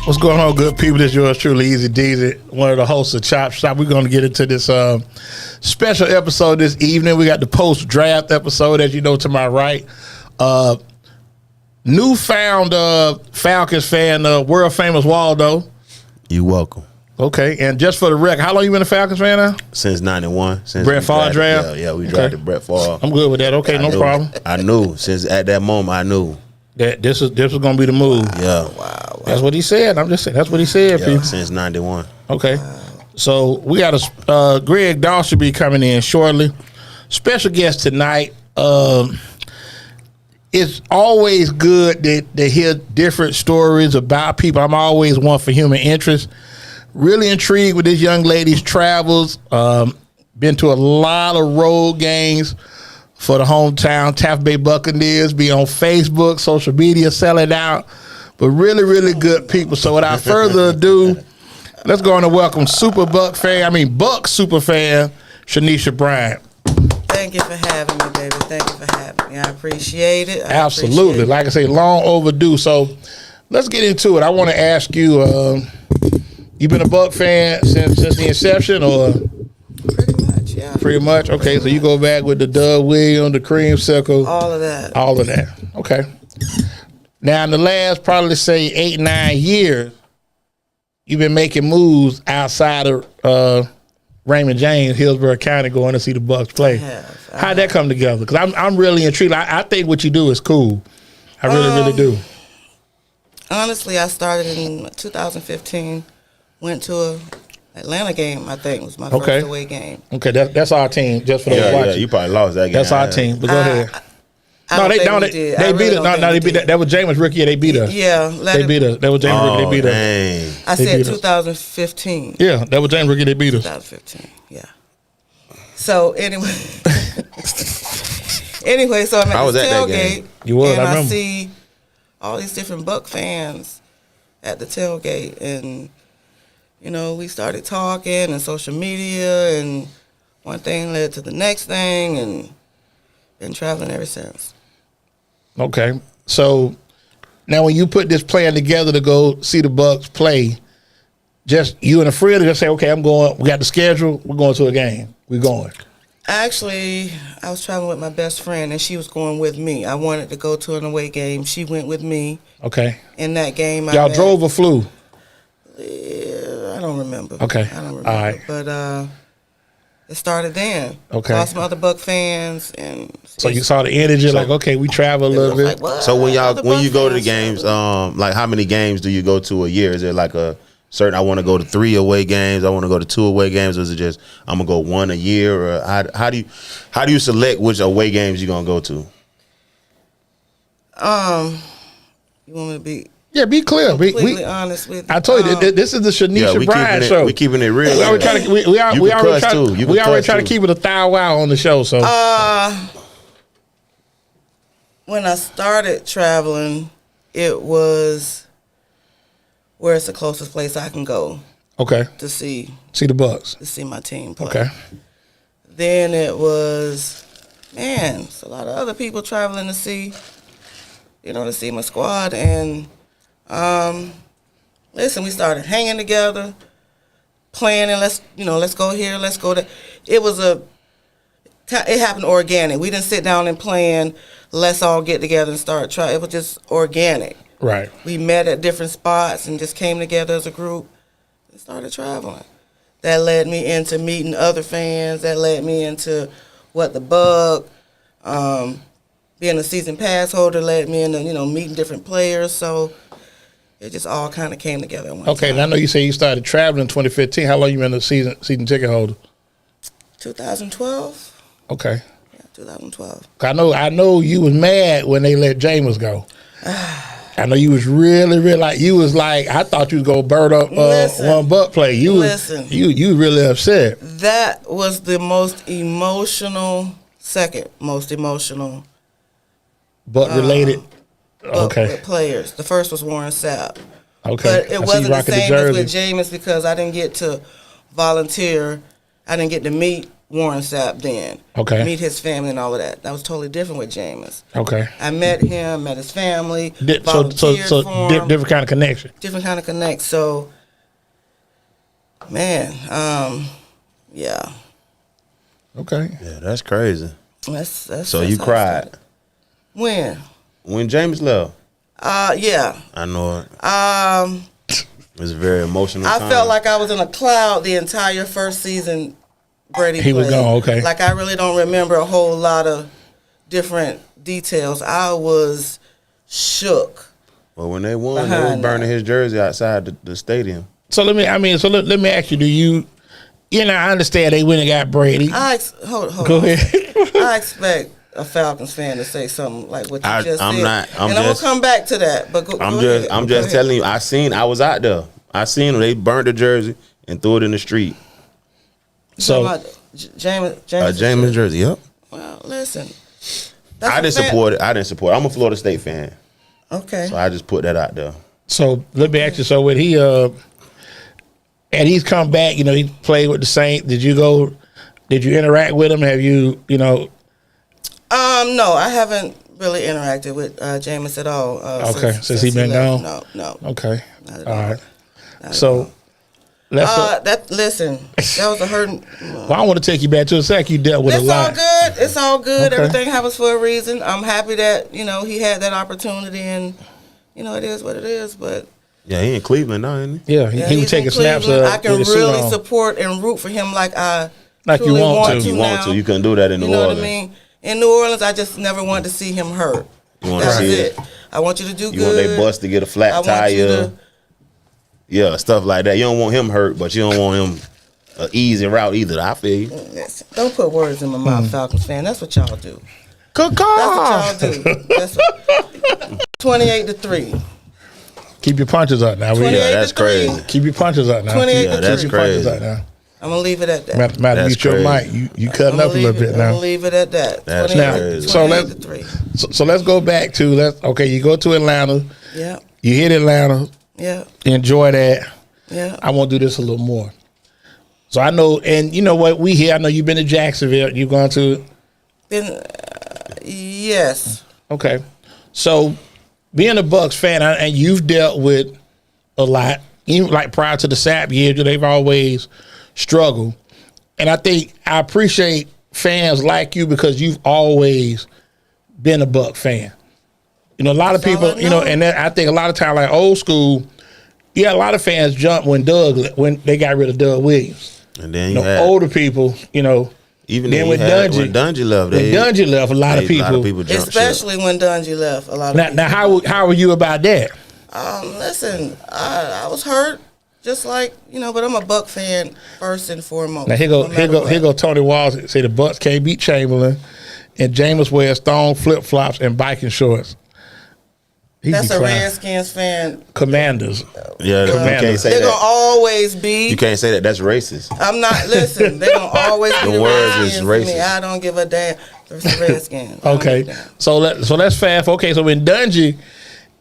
What's going on, good people? This is yours truly, EZDZ, one of the hosts of Chop Shop. We're going to get into this special episode this evening. We got the post-draft episode, as you know, to my right. Newfound Falcons fan, world-famous Waldo. You welcome. Okay, and just for the record, how long you been a Falcons fan now? Since 91. Since Brett Favre draft? Yeah, we drafted Brett Favre. I'm good with that. Okay, no problem. I knew. Since at that moment, I knew. That this was going to be the move. Yeah. Wow. That's what he said. I'm just saying. That's what he said, Yeah, people. since 91. Okay. So we got a Greg Daw should be coming in shortly. Special guest tonight. It's always good to hear different stories about people. I'm always one for human interest. Really intrigued with this young lady's travels. Been to a lot of road games for the hometown Tampa Bay Buccaneers. Be on Facebook, social media, sell it out. But really, really good people. So without further ado, let's go on and welcome Bucs super fan, Shawnesia Bryant. Thank you for having me, baby. Thank you for having me. I appreciate it. Absolutely. Like I say, long overdue. So let's get into it. I want to ask you, you been a Buc fan since the inception, or? Pretty much, yeah. Pretty much? Okay, so you go back with the Doug Williams, the creamsicle. All of that. All of that. Okay. Now, in the last probably say 8-9 years, you've been making moves outside of Raymond James, Hillsborough County, going to see the Bucs play. How'd that come together? Because I'm really intrigued. I think what you do is cool. I really do. Honestly, I started in 2015. Went to a Atlanta game, I think, was my first away game. Okay, that's our team, just for those watching. Yeah, you probably lost that game. That's our team, but go ahead. They beat us. That was James' rookie year. They beat us. Yeah. They beat us. That was James' rookie. They beat us. I said 2015. Yeah, that was James' rookie. They beat us. 2015, yeah. So, anyway. So I'm at the tailgate. You was, and I remember. I see all these different Buc fans at the tailgate. And, you know, we started talking and social media. And one thing led to the next thing. And been traveling ever since. Okay, so now when you put this plan together to go see the Bucs play, just you and a friend just say, okay, I'm going. We got the schedule. We're going to a game. We're going. Actually, I was traveling with my best friend, and she was going with me. I wanted to go to an away game. She went with me. Okay. In that game, y'all drove or flew? I don't remember. Okay. I don't remember. All right. But it started then. Okay. Saw some other Buc fans, and so you saw the energy, like, okay, we travel a little bit. Like, so when you go to the games, like how many games do you go to a year? Is it like a certain? I want to go to 3 away games. I want to go to 2 away games. Or is it just I'm gonna go 1 a year? Or how do you select which away games you're gonna go to? You want me to be? Yeah, be clear. Completely honest with you. I told you, this is the Shawnesia Bryant show. We keeping it real. We already try to keep it a thou wow on the show. So when I started traveling, it was where's the closest place I can go. Okay. To see the Bucs. To see my team play. Okay. Then it was, it's a lot of other people traveling to see my squad. And listen, we started hanging together, planning. Let's go here, let's go there. It happened organic. We didn't sit down and plan. Let's all get together and start trying. It was just organic. Right. We met at different spots and just came together as a group and started traveling. That led me into meeting other fans. That led me into what the Buc, being a season pass holder, led me into meeting different players. So it just all kind of came together at one time. And I know you say you started traveling in 2015. How long you been a season ticket holder? 2012. Okay. Yeah, 2012. I know you was mad when they let Jameis go. I know you was really like, you was like, I thought you was gonna burn up one Buc play. You really upset. That was the second most emotional. Buc related. With players. The first was Warren Sapp. Okay. But it wasn't the same as with Jameis because I didn't get to volunteer. I didn't get to meet Warren Sapp then. Okay. Meet his family and all of that. That was totally different with Jameis. Okay. I met him, met his family, So volunteered for him. different kind of connection. Different kind of connect. So, man, yeah. Okay. Yeah, that's crazy. That's So that's you how it cried started. When? James left. Yeah. I know it. It was a very emotional I time. felt like I was in a cloud the entire first season Brady He was played. gone, okay. Like, I really don't remember a whole lot of different details. I was shook. Well, when they won, they was Behind burning his jersey outside the stadium. So let me ask you, do you I understand they went and got Brady. Hold Go on. ahead. I expect a Falcons fan to say something like what you just I'm said. not- I'm and I'm just- gonna come back to that. But go I'm ahead. just Go ahead. telling you. I was out there. I seen them. They burnt the jersey and threw it in the street. So James Jameis jersey. Yep. Well, listen. I didn't support it. I'm a Florida State fan, Okay. so I just put that out there. So let me ask you. So when and he's come back, he played with the Saints. Did you interact with him? Have you, No, I haven't really interacted with Jameis at all. Okay, since he been left. gone? No. okay. Not at All all. right. So let's go. That was a hurting. Well, I want to take you back to a sec. You dealt with a It's lot. all good. It's all good. Okay. Everything happens for a reason. I'm happy that he had that opportunity, and it is what it is. But Yeah, he in Cleveland now, isn't he? Yeah, he was he's taking in snaps Cleveland. I can with his suit really on. support and root for him like I Like you truly want to. want Like to You want now. to. You couldn't do that in New You know Orleans. what I mean? In New Orleans, I just never wanted to see him hurt. You want to That's see it. it. I want you to do You good. want they bus to get a I flat want tire. you to. Yeah, stuff like that. You don't want him hurt, but you don't want him an easy route either. I feel you. Listen, don't put words in my mouth, Falcons fan. That's what y'all do. Good That's what y'all do. That's 28-3. Keep your punches up now. 28 Yeah, that's to 3. crazy. Keep your punches up now. 28 Yeah, to that's 3. Keep your punches crazy. up now. I'm gonna leave it at that. Matter That's mute your mic. crazy. You cutting up a little bit I'm now. gonna leave it at that. That's 28 crazy. So 28 let's- to 3. So let's go back to okay. You go to Atlanta. Yeah, You hit Atlanta. yeah, Enjoy that. yeah. I want to do this a little more. So I know, and you know what? We here. I know you've been to Jacksonville. You've gone to. Then, yes. Okay. So being a Bucs fan, and you've dealt with a lot, even like prior to the Sapp years, they've always struggled. And I think I appreciate fans like you because you've always been a Buck fan. A lot of That's all people, I know. and then I think a lot of time, like old school, a lot of fans jumped when they got rid of Doug Williams. And then you had Older people, even then then with you had, Dungy, when Dungy left, when Dungy left, a lot of a lot of people. people jumped ship. Especially when Dungy left. A lot of people. Now, how are you about that? Listen, I was hurt, just like but I'm a Buck fan first and foremost. Now here go Tony Walls say the Bucs can't beat Chamberlain, and Jameis wears thong flip flops and biking shorts. He That's be a crying. Redskins fan. Commanders. Yeah, you can't say They're gonna that. always be. You can't say that. That's racist. I'm not. Listen, they're gonna always be The the words Redskins is to me. racist. I don't give a damn. It's the Redskins. I don't Okay, give a damn. so let's fast. Okay, so when Dungy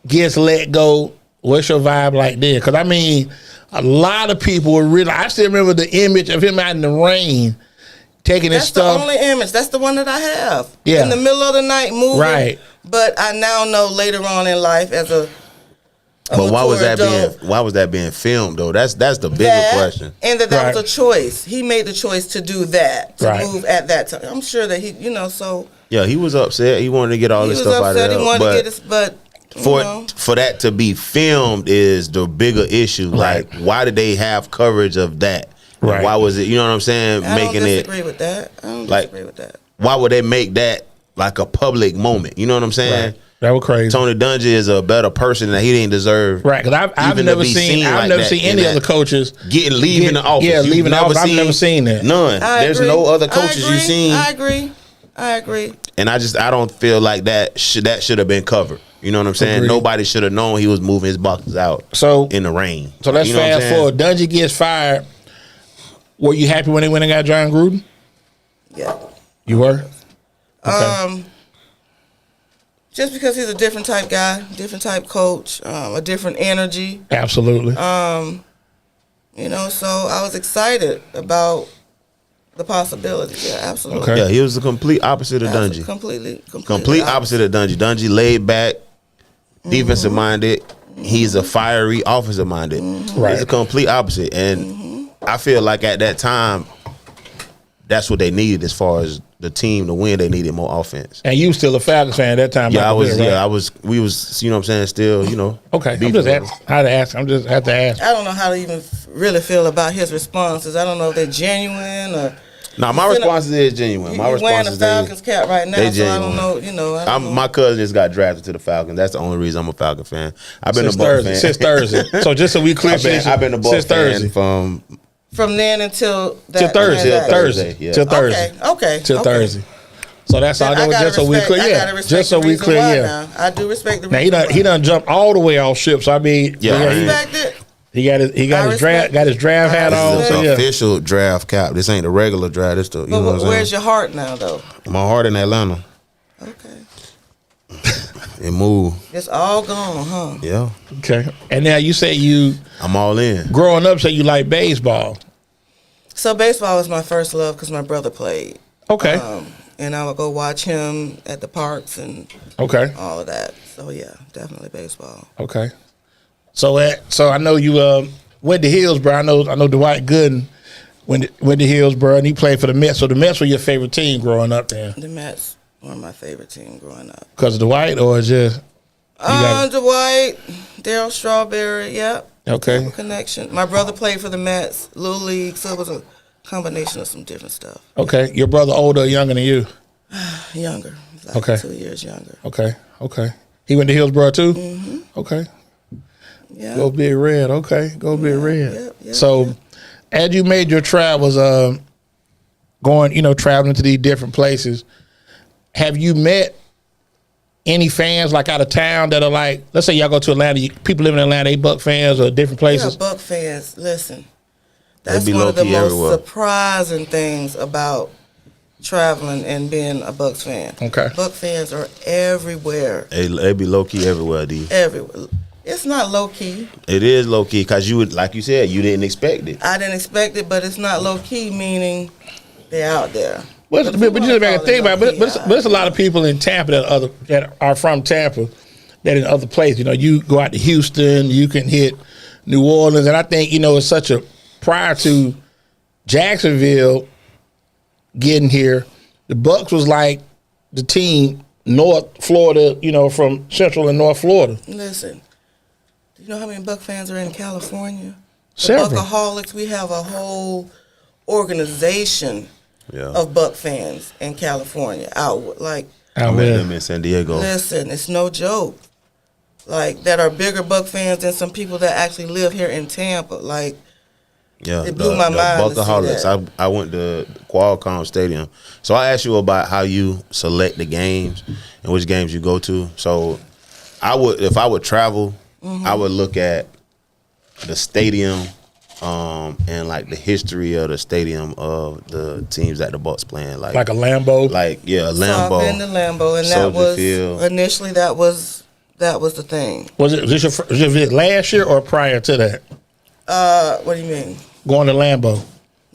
gets let go, what's your vibe like there? Because I mean, a lot of people were really. I still remember the image of him out in the rain, taking his That's the stuff. only image. That's the one that I have. Yeah. In the middle of the night moving. Right. But I now know later on in life as a But why was mature that adult, why was that being filmed though? That's the bigger that, question. And that Right. was a choice. He made the choice to do that, to Right. move at that time. I'm sure that he, so Yeah, he was upset. He wanted to get all he this was stuff out of upset. there. He wanted but to get his, but for that to be filmed is the bigger issue. Right. Like, why did they have coverage of that? And Right. why was it? You know what I'm saying? I don't Making it. disagree with that. I don't like- disagree with that. Why would they make that like a public moment? You know what I'm saying? Right. That was crazy. Tony Dungy is a better person that he didn't deserve. Right, because I've even to never be seen like never that seen in any that- other coaches leaving the office. Yeah, You've leaving the office. I've never seen that. None. There's no other coaches you've seen. I agree. And I don't feel like that should have been covered. You know what I'm saying? Agreed. Nobody should have known he was moving his boxes out So in the rain. So let's You know what I'm fast saying? forward. Dungy gets fired. Were you happy when they went and got John Gruden? Yeah. You were? Okay. Just because he's a different type guy, different type coach, a different energy. Absolutely. So I was excited about the possibility. Yeah, absolutely. Okay. Yeah, he was the complete opposite of Dungy. Completely Complete opposite of Dungy. Dungy laid back, defensive minded. He's a fiery, offensive minded. Right. He's a complete opposite. And I feel like at that time, that's what they needed as far as the team to win. They needed more offense. And you still a Falcons fan at that time? Yeah, I was. Right? Yeah, I was. We was. You know what I'm saying? Still, you know. Okay, I'm just asking. How to ask? I'm just have to ask. I don't know how to even really feel about his responses. I don't know if they're genuine or. No, my response is genuine. My You're wearing response a is Falcons cap right now, they so I genuine. don't know. You know, I don't know. My cousin just got drafted to the Falcons. That's the only reason I'm a Falcon fan. I've been Since a Bucs Thursday. fan Since Thursday. So just so we clear, I've been a Bucs since fan Thursday. From then until that Till Thursday. transaction. Thursday. Yeah. Till Thursday. Okay. Till Thursday. So that's all. Then I gotta Just so we respect- clear. I gotta Yeah. respect Just so the we reason clear. why Yeah. now. I do respect the Now reason he done jumped all the way off ship. So I mean, Yeah, I I mean, respect it. he got his draft hat I on. This is So an yeah. official draft cap. This ain't the regular draft. This the you know But what I'm saying? where's your heart now, though? My heart in Atlanta. Okay. It moved. It's all gone, huh? Yeah, Okay. And now you say you I'm all in. growing up say you like baseball. So baseball was my first love because my brother played. Okay. And I would go watch him at the parks and Okay. all of that. So yeah, definitely baseball. Okay. So I know you went to Hillsborough. I know Dwight Gooden went to Hillsborough and he played for the Mets. So the Mets were your favorite team growing up there The Mets were my favorite team growing up. because of Dwight or just got it. Dwight, Daryl Strawberry, yep. Okay. Have a connection. My brother played for the Mets, Little League, so it was a combination of some different stuff. Okay. Your brother older or younger than you? Younger, like Okay. 2 years younger. Okay. He went to Hillsborough too? Mm-hmm. Okay. Yeah. Go Big Red. Okay. Go Big Red. Yep, So as you made your travels, traveling to these different places, have you met any fans like out of town that are like, let's say y'all go to Atlanta, people live in Atlanta, they Buck fans or different places? Yeah, Buck fans, listen. That's be one of the low-key most everywhere. surprising things about traveling and being a Bucks fan. Okay. Buck fans are everywhere. They be low key everywhere, D. Everywhere. It's not low key. It is low key because you would, like you said, you didn't expect it. I didn't expect it, but it's not low key, meaning they're out there. But you just make a think about it. But low-key, there's a lot of people in Tampa that are from Tampa that in other places. You know, you go out to Houston, you can hit New Orleans, and I think it's such a prior to Jacksonville getting here, the Bucks was like the team North Florida, from Central and North Florida. Listen, do you know how many Buck fans are in California? The Several. Buckaholics, we have a whole organization of Buck fans in California. I met them in San Diego. Listen, it's no joke. Like, that are bigger Buck fans than some people that actually live here in Tampa. Like, Yeah, it blew my mind to see Buckaholics. that. I went to Qualcomm Stadium. So I asked you about how you select the games and which games you go to. So if I would travel, I would look at the stadium and like the history of the stadium of the teams that the Bucs playing. Like a Lambeau. a So I've Lambeau. been to Lambeau, and that Soldier was Field. initially that was the thing. Was this your visit last year or prior to that? What do you mean? Going to Lambeau.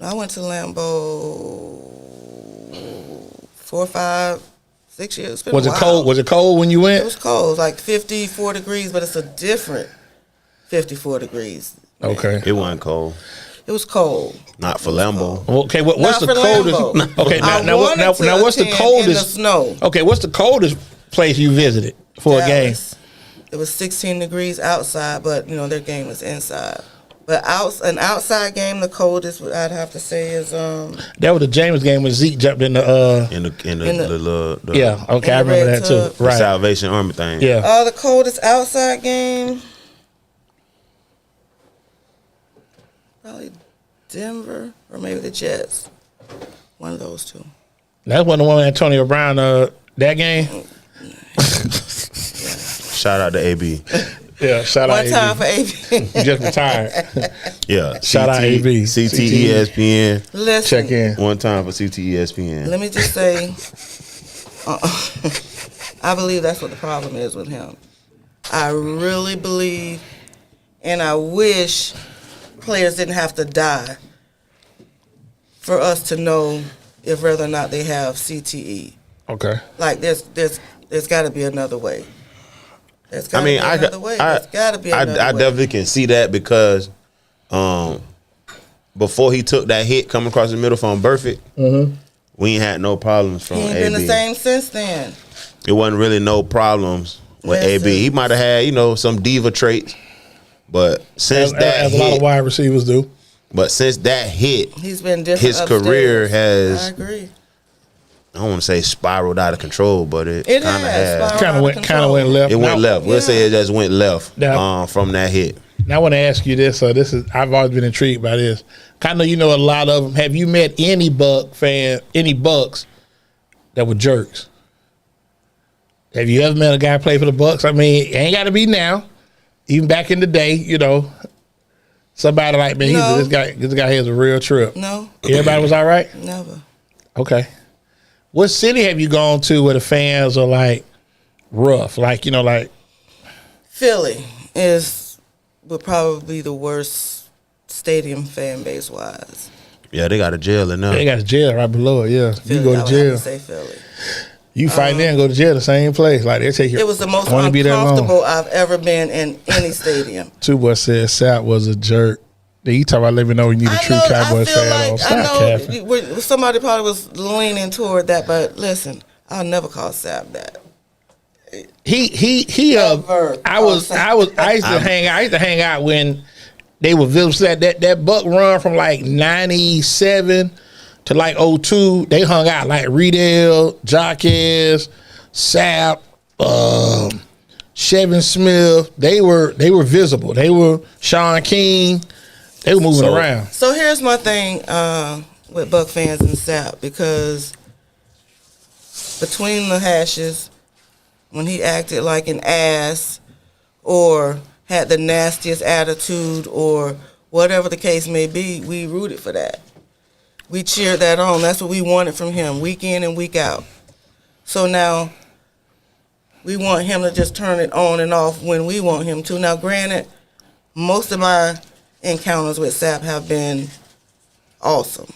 I went to Lambeau 4, 5, 6 years. It's been Was a it while. cold? Was it cold when you It went? was cold. It was like 54 degrees, but it's a different 54 degrees. Okay. It wasn't cold. It was cold. Not for Lambeau. Okay. What's Not the for coldest? Lambeau. Okay. I Now wanted to what's the attend coldest? in the snow. Okay. What's the coldest place you visited for a game? Dallas. It was 16 degrees outside, but their game was inside. But an outside game, the coldest I'd have to say is That was the James game when Zeke jumped in the. The Yeah. Okay. I in the remember red that too. tub. Right. Salvation Army thing. Yeah. the coldest outside game. Probably Denver or maybe the Jets. One of those two. That's one of the one Antonio Brown. That game. Shout out to AB. Yeah. Shout out. One time for AB. He just retired. Yeah. Shout out AB. CT ESPN. Listen, Check in. One time for CT ESPN. let me just say, I believe that's what the problem is with him. I really believe, and I wish players didn't have to die for us to know if whether or not they have CTE. Okay. Like there's got to be another way. There's got to be another way. I definitely can see that because before he took that hit coming across the middle from Burfict, we ain't had no problems from He ain't AB. been the same since then. It wasn't really no problems with AB. He might have had, some diva traits, but since as a lot of wide receivers do. But since that hit, he's been different. His career has. I agree. I don't want to say spiraled out of control, but it kind of has. Kind of went left. It went left. We'll say it just went left from that hit. Now I want to ask you this. I've always been intrigued by this. I know you know a lot of them. Have you met any Bucs that were jerks? Have you ever met a guy play for the Bucs? I mean, it ain't got to be now. Even back in the day, somebody like me. No. This guy has a real trip. No. Everybody was all right? Never. Okay. What city have you gone to where the fans are like rough? Like, Philly would probably be the worst stadium fan base wise. Yeah, they got a jail in there. They got a jail right below it, yeah. Philly, you go to jail. Say Philly. You fight there and go to jail the same place. Like they take you. It was the most uncomfortable I've ever been in any stadium. Two Boy said Sap was a jerk. You talk about let me know when you need a true Cowboys fan. Somebody probably was leaning toward that, but listen, I'll never call Sap that. I used to hang out when they were visit that Buck run from like 97 to like 02. They hung out like Riedel, Jaquez, Sap, Shevin Smith. They were visible. They were Sean King. They were moving around. So here's my thing with Buck fans and Sap, because between the hashes, when he acted like an ass or had the nastiest attitude or whatever the case may be, we rooted for that. We cheered that on. That's what we wanted from him, week in and week out. So now we want him to just turn it on and off when we want him to. Now, granted, most of my encounters with Sap have been awesome.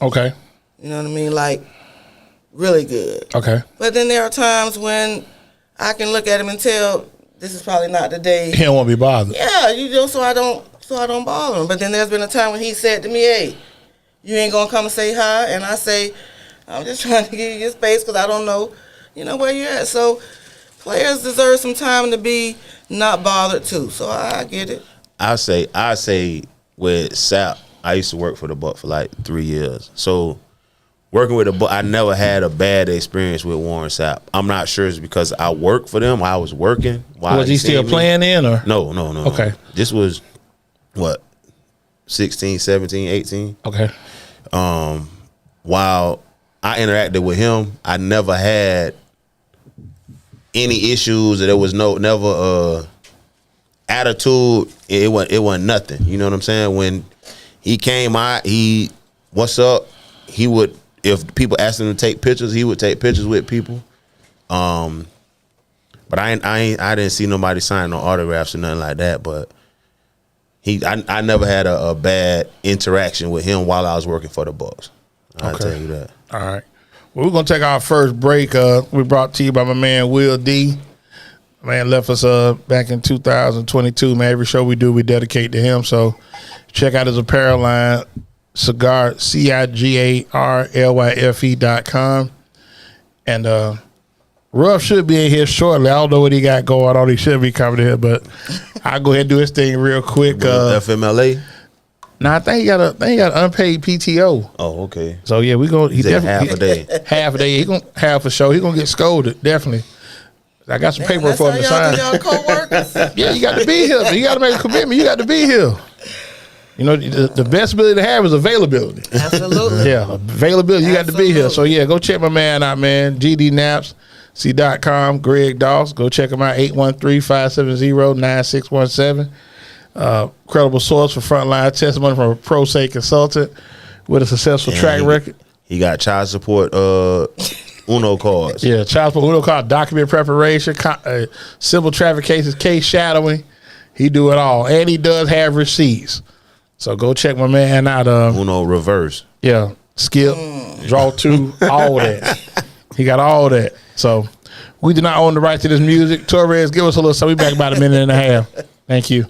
Okay. You know what I mean? Like, really good. Okay. But then there are times when I can look at him and tell this is probably not the day. He don't want to be bothered. Yeah, so I don't bother him. But then there's been a time when he said to me, "Hey, you ain't gonna come and say hi," and I say, "I'm just trying to give you your space because I don't know, where you're at." So players deserve some time to be not bothered too. So I get it. I say with Sap, I used to work for the Bucs for like 3 years. So working with the Bucs, I never had a bad experience with Warren Sapp. I'm not sure it's because I worked for them. I was working. Was he still playing in or? No. Okay. This was, 16, 17, 18? Okay. While I interacted with him, I never had any issues. There was never attitude. It wasn't nothing. You know what I'm saying? When he came out, what's up? He would, if people asked him to take pictures, he would take pictures with people. But I didn't see nobody sign no autographs or nothing like that. But I never had a bad interaction with him while I was working for the Bucs. I'll tell you that. All right. Well, we're gonna take our first break. We brought to you by my man Will D. Man left us back in 2022. Man, every show we do, we dedicate to him. So check out his apparel line, cigar cigarlyfe.com. And Ruff should be in here shortly. I don't know what he got going on. He should be coming in here, but I'll go ahead and do his thing real quick. FMLA? I think he got unpaid PTO. Oh, okay. So yeah, we go. He definitely half a day. Half a day. He gonna half a show. He gonna get scolded. Definitely. I got some paperwork for him to sign. Y'all co-workers. Yeah, you got to be here. You got to make a commitment. You got to be here. The best ability to have is availability. Absolutely. Yeah, availability. You got to be here. So yeah, go check my man out, man. GDNapsC.com. Greg Doss. Go check him out. 813-570-9617. Credible source for frontline testimony from a pro se consultant with a successful track record. He got child support Uno cards. Yeah, child support Uno card, document preparation, civil traffic cases, case shadowing. He do it all, and he does have receipts. So go check my man out. Uno reverse. Yeah, skip, draw 2, all that. He got all that. So we do not own the right to this music. Torres, give us a little something. We back about a minute and a half. Thank you.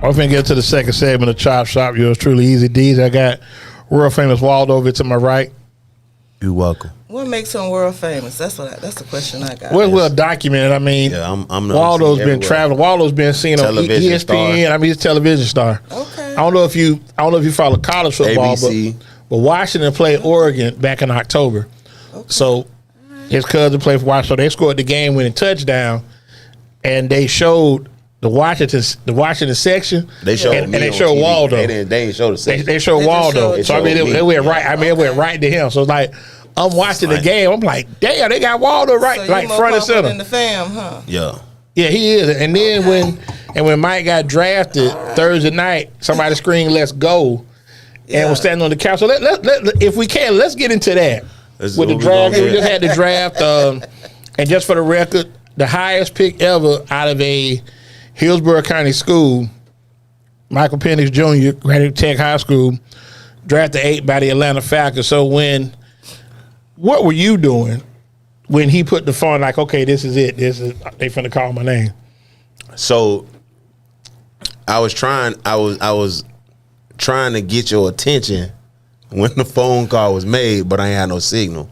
I'm finna get to the second segment of Chop Shop. Yours truly, EZDZ. I got world famous Waldo over to my right. You're welcome. What makes him world famous? That's the question I got. Well documented. I mean, yeah, I'm Waldo's been traveling. Waldo's been seen on ESPN. Star. I mean, he's a television star. Okay. I don't know if you follow college football, but Washington played Oregon back in October. Okay. So his cousin played for Washington. So they scored the game-winning touchdown, and they showed the Washington section. They showed and they showed Waldo. They didn't show the section. They showed Waldo. So I mean, they went right. I mean, it went right to him. So it's like I'm watching the game. I'm like, damn, they got Waldo right, so like front and center. In the fam, huh? Yeah. Yeah, he is. And then when Mike got drafted Thursday night, somebody screamed "Let's go," and was standing on the couch. So let if we can, let's get into that with the draft. We just had the draft, and just for the record, the highest pick ever out of a Hillsborough County school, Michael Penix Jr., Granite Tech High School, drafted 8 by the Atlanta Falcons. So what were you doing when he put the phone like, okay, this is it. They finna call my name. So I was trying to get your attention when the phone call was made, but I ain't had no signal.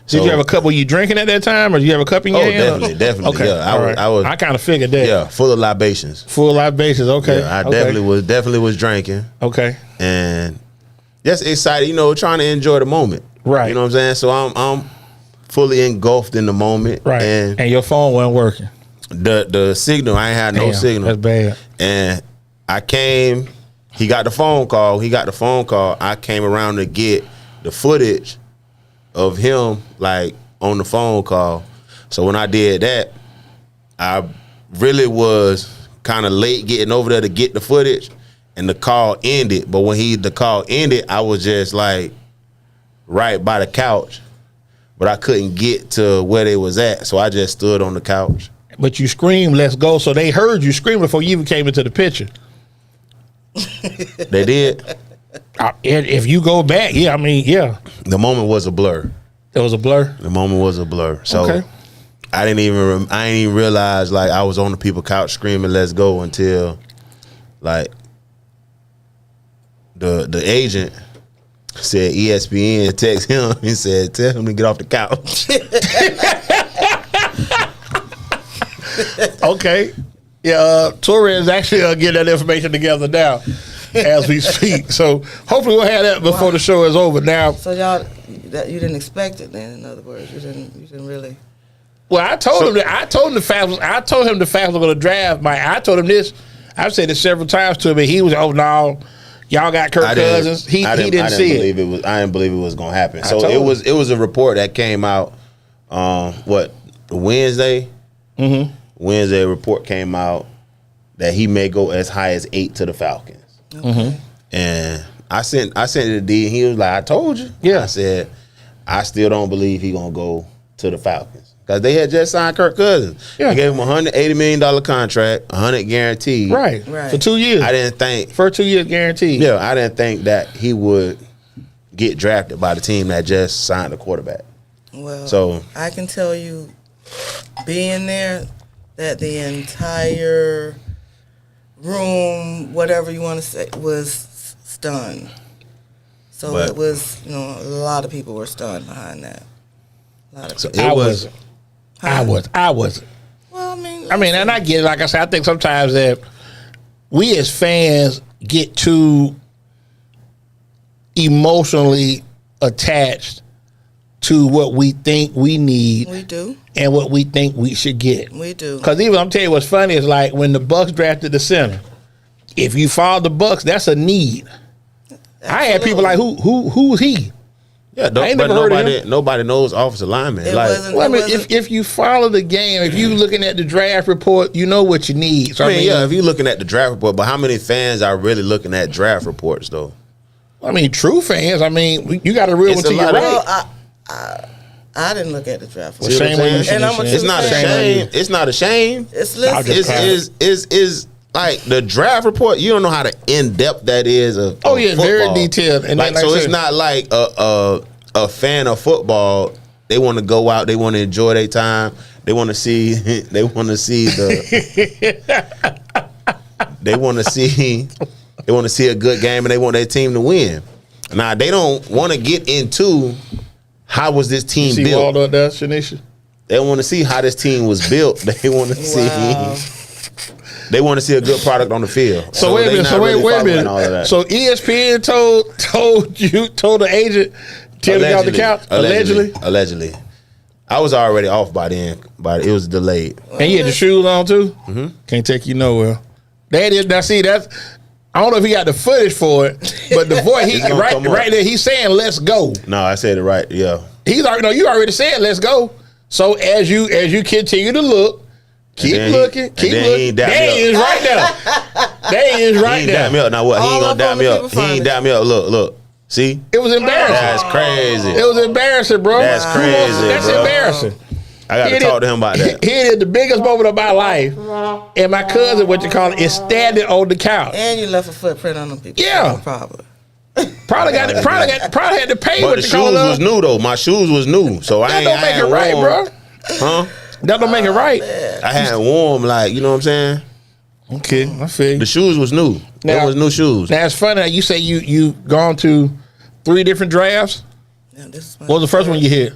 Did you have a cup? Were you drinking at that time, or did you have a cup in your hand? Definitely. Okay, Yeah, I was. I kind of figured that. Yeah, full of libations. Okay. Yeah, I definitely was drinking. Okay. And just excited, trying to enjoy the moment. Right. You know what I'm saying? So I'm fully engulfed in the moment. Right. And your phone wasn't working. The signal, I ain't had no signal. That's bad. And I came. He got the phone call. I came around to get the footage of him like on the phone call. So when I did that, I really was kind of late getting over there to get the footage, and the call ended. But when the call ended, I was just like right by the couch. but I couldn't get to where they was at, so I just stood on the couch. But you screamed, "Let's go!" So they heard you scream before you even came into the picture. They did. And if you go back, yeah, I mean, yeah, The moment was a blur. it was a blur. The moment was a blur. So Okay. I didn't even realize like I was on the people couch screaming "Let's go" until like the agent said ESPN text him and said, "Tell him to get off the couch." Okay. Yeah, Torres actually getting that information together now as we speak. So hopefully we'll have that before the show is over. Now, So y'all, you didn't expect it then. In other words, you didn't really. well, I told him the facts were going to draft. I told him this. I've said it several times to him. And he was, oh no, y'all got Kirk Cousins. He didn't see it. I didn't believe it was gonna happen. So told him. it was a report that came out. Wednesday? Mm-hmm. Wednesday, a report came out that he may go as high as 8 to the Falcons. Mm-hmm. And I sent it to D, and he was like, "I told you." Yeah. I said, "I still don't believe he gonna go to the Falcons because they had just signed Kirk Cousins. Yeah. They gave him $180 million contract, 100 guaranteed. Right. For 2 years. I didn't think. For 2 years guaranteed. Yeah, I didn't think that he would get drafted by the team that just signed a quarterback. Well, So I can tell you, being there, that the entire room, whatever you want to say, was stunned. So But- it was, a lot of people were stunned behind that. A lot of So people. it was. I was. Well, And I get it. Like I said, I think sometimes that we as fans get too emotionally attached to what we think we need we do. and what we think we should get. We do. Because even I'm telling you what's funny is like when the Bucs drafted the center. If you follow the Bucs, that's a need. I had people like who's he? Yeah, I ain't but never heard of him. nobody knows offensive lineman. It Like, wasn't- Well, I mean, wasn't- if you follow the game, if you looking at the draft report, you know what you need. So I mean, yeah, if you're looking at the draft report, but how many fans are really looking at draft reports though? True fans. You got a real It's one to a your lot of- right. Well, I didn't look at the draft. Well, See what shame I'm on you, saying? And I'm a Shanicia. It's not a Shame on shame. It's not a shame. It's I'll just listen. Is like the draft report. You don't know how in depth that is. Of Yeah, very football. detailed. And like then, so, I it's said- not like a fan of football. They want to go out. They want to enjoy their time. They want to see. They want to see the. They want to see. They want to see a good game, and they want their team to win. Now they don't want to get into how was this team See built. Waldo does, Shawnesia? They want to see how this team was built. They want to Wow. see. They want to see a good product on the field. So wait a they minute. not So really wait a following all of minute. that. So ESPN told the agent to get off the couch allegedly, Allegedly, I was already off by then, but it was delayed. and he had the shoes on too. Mm-hmm. Can't take you nowhere. That is now. See that's. I don't know if he got the footage for it, but the voice It's gonna come up. right there. He's saying "Let's go." No, I said it right. Yeah, He's already you already said "Let's go." So as you continue to look, keep then looking, keep he looking. ain't dap me There up. he is right there. There he is he right ain't dap me there. up. Now what? He All ain't gonna up dap on me the up. people He find ain't it. dap me up. Look. See, It was embarrassing. that's crazy. It was embarrassing, bro. That's crazy, That's bro. embarrassing. I got to It talk is- to him about that. It is the biggest moment of my life. And my cousin, what you call it, is standing on the couch. And you left a footprint on them people. Yeah. Probably. Probably had to pay But what the you call shoes it. was new though. My shoes was new, so I That ain't. don't make it right, bro. Huh? That don't make it right. I hadn't worn like, you know what I'm saying? Okay, I feel you. The shoes was new. Now- That was new shoes. Now it's funny that you say you gone to 3 different drafts. Now, this is my What was the first one you hit?